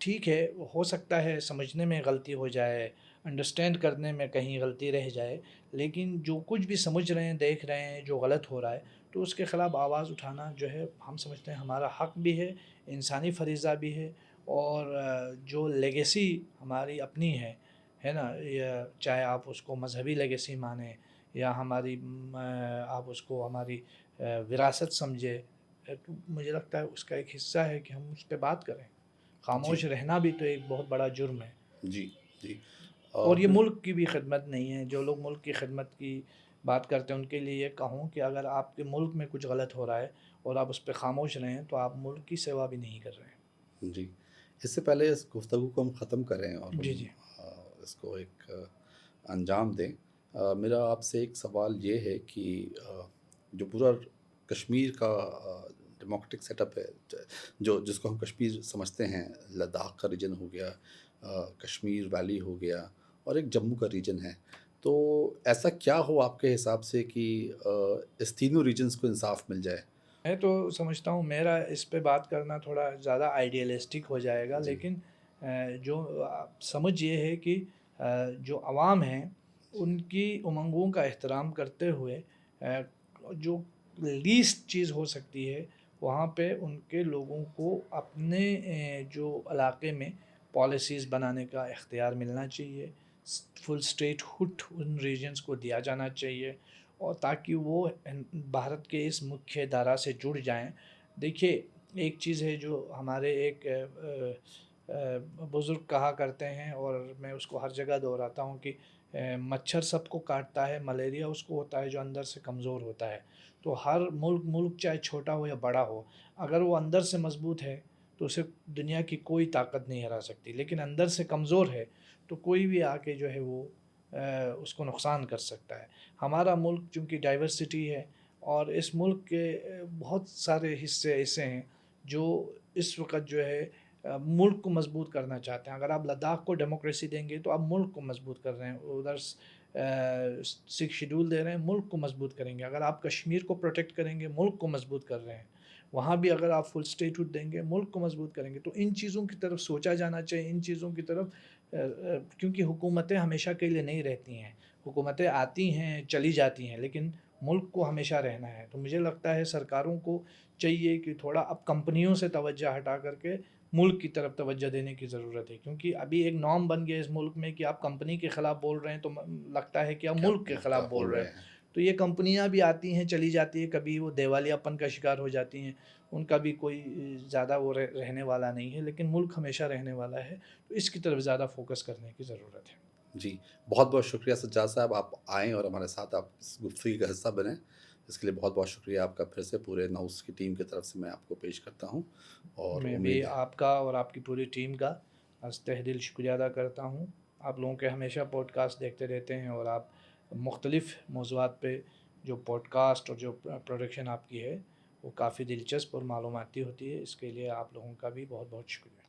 ठीक है, हो सकता है समझने में गलती हो जाए, अंडरस्टैंड करने में कहीं गलती रह जाए, लेकिन जो कुछ भी समझ रहे हैं, देख रहे हैं, जो गलत हो रहा है, तो उसके ख़िलाफ़ आवाज़ उठाना जो है हम समझते हैं हमारा हक़ भी है, इंसानी फ़रीज़ा भी है। और जो लेगेसी हमारी अपनी है ना? या चाहे आप उसको मज़हबी लेगेसी मानें या हमारी आप उसको हमारी विरासत समझें, तो मुझे लगता है उसका एक हिस्सा है कि हम उस पे बात करें। जी, खामोश रहना भी तो एक बहुत बड़ा जुर्म है। जी, जी। और ये बिल मुल्क की भी खिदमत नहीं है। जो लोग मुल्क की खिदमत की बात करते हैं उनके लिए ये कहूँ कि अगर आपके मुल्क में कुछ गलत हो रहा है और आप उस पे खामोश रहें, तो आप मुल्क की सेवा भी नहीं कर रहे हैं। जी। इससे पहले इस गुफ्तगू को हम ख़त्म करें और जी, हम जी। इसको एक अंजाम दें, मेरा आपसे एक सवाल ये है कि जो पूरा कश्मीर का डेमोक्रेटिक सेटअप है, जो जिसको हम कश्मीर समझते हैं, लद्दाख का रीजन हो गया, कश्मीर वैली हो गया और एक जम्मू का रीजन है। तो ऐसा क्या हो आपके हिसाब से कि इस तीनों रीजन्स को इंसाफ मिल जाए? मैं तो समझता हूँ मेरा इस पे बात करना थोड़ा ज़्यादा आइडियलिस्टिक हो जाएगा, जी, लेकिन जो समझ ये है कि जो अवाम हैं उनकी उमंगों का एहतराम करते हुए जो लीस्ट चीज़ हो सकती है वहाँ पे उनके लोगों को अपने जो इलाके में पॉलिसीज़ बनाने का इख्तियार मिलना चाहिए। फुल स्टेटहुड उन रीजन्स को दिया जाना चाहिए, और ताकि वो भारत के इस मुख्य धारा से जुड़ जाएं। देखिए, एक चीज़ है जो हमारे एक बुज़ुर्ग कहा करते हैं और मैं उसको हर जगह दोहराता हूँ कि मच्छर सबको काटता है, मलेरिया उसको होता है जो अंदर से कमज़ोर होता है। तो हर मुल्क मुल्क चाहे छोटा हो या बड़ा हो, अगर वो अंदर से मज़बूत है तो उसे दुनिया की कोई ताकत नहीं हरा सकती। लेकिन अंदर से कमज़ोर है तो कोई भी आके जो है वो उसको नुकसान कर सकता है। हमारा मुल्क चूँकि डाइवर्सिटी है, और इस मुल्क के बहुत सारे हिस्से ऐसे हैं जो इस वक़्त जो है मुल्क को मज़बूत करना चाहते हैं। अगर आप लद्दाख को डेमोक्रेसी देंगे तो आप मुल्क को मज़बूत कर रहे हैं। उधर 6 शेड्यूल दे रहे हैं, मुल्क को मज़बूत करेंगे। अगर आप कश्मीर को प्रोटेक्ट करेंगे, मुल्क को मज़बूत कर रहे हैं। वहाँ भी अगर आप फुल स्टेटहुड देंगे, मुल्क को मज़बूत करेंगे। तो इन चीज़ों की तरफ सोचा जाना चाहिए, इन चीज़ों की तरफ क्योंकि हुकूमतें हमेशा के लिए नहीं रहती हैं। हुकूमतें आती हैं, चली जाती हैं, लेकिन मुल्क को हमेशा रहना है। तो मुझे लगता है सरकारों को चाहिए कि थोड़ा अब कंपनियों से तवज्जो हटा करके मुल्क की तरफ तवज्जो देने की ज़रूरत है। क्योंकि अभी एक नॉर्म बन गया इस मुल्क में कि आप कंपनी के ख़िलाफ़ बोल रहे हैं तो लगता है कि आप क्या मुल्क के मुल्क ख़िलाफ़ का बोल बोल रहे रहे हैं। हैं? तो ये कंपनियाँ भी आती हैं, चली जाती हैं, कभी वो दिवालियापन का शिकार हो जाती हैं। उनका भी कोई ज़्यादा वो रहने वाला नहीं है, लेकिन मुल्क हमेशा रहने वाला है। तो इसकी तरफ ज़्यादा फ़ोकस करने की ज़रूरत है। जी, बहुत-बहुत शुक्रिया सज्जाद साहब, आप आएँ और हमारे साथ आप इस गुफ्तगू का हिस्सा बनें। इसके लिए बहुत-बहुत शुक्रिया आपका, फिर से पूरे नाउस की टीम की तरफ से मैं आपको पेश करता हूँ और मैं भी उम्मीद है। आपका और आपकी पूरी टीम का तहे दिल शुक्रिया अदा करता हूँ। आप लोगों के हमेशा पॉडकास्ट देखते रहते हैं, और आप मुख्तलिफ़ मौज़ूआत पे जो पॉडकास्ट और जो प्रोडक्शन आपकी है वो काफ़ी दिलचस्प और मालूमाती होती है। इसके लिए आप लोगों का भी बहुत बहुत शुक्रिया।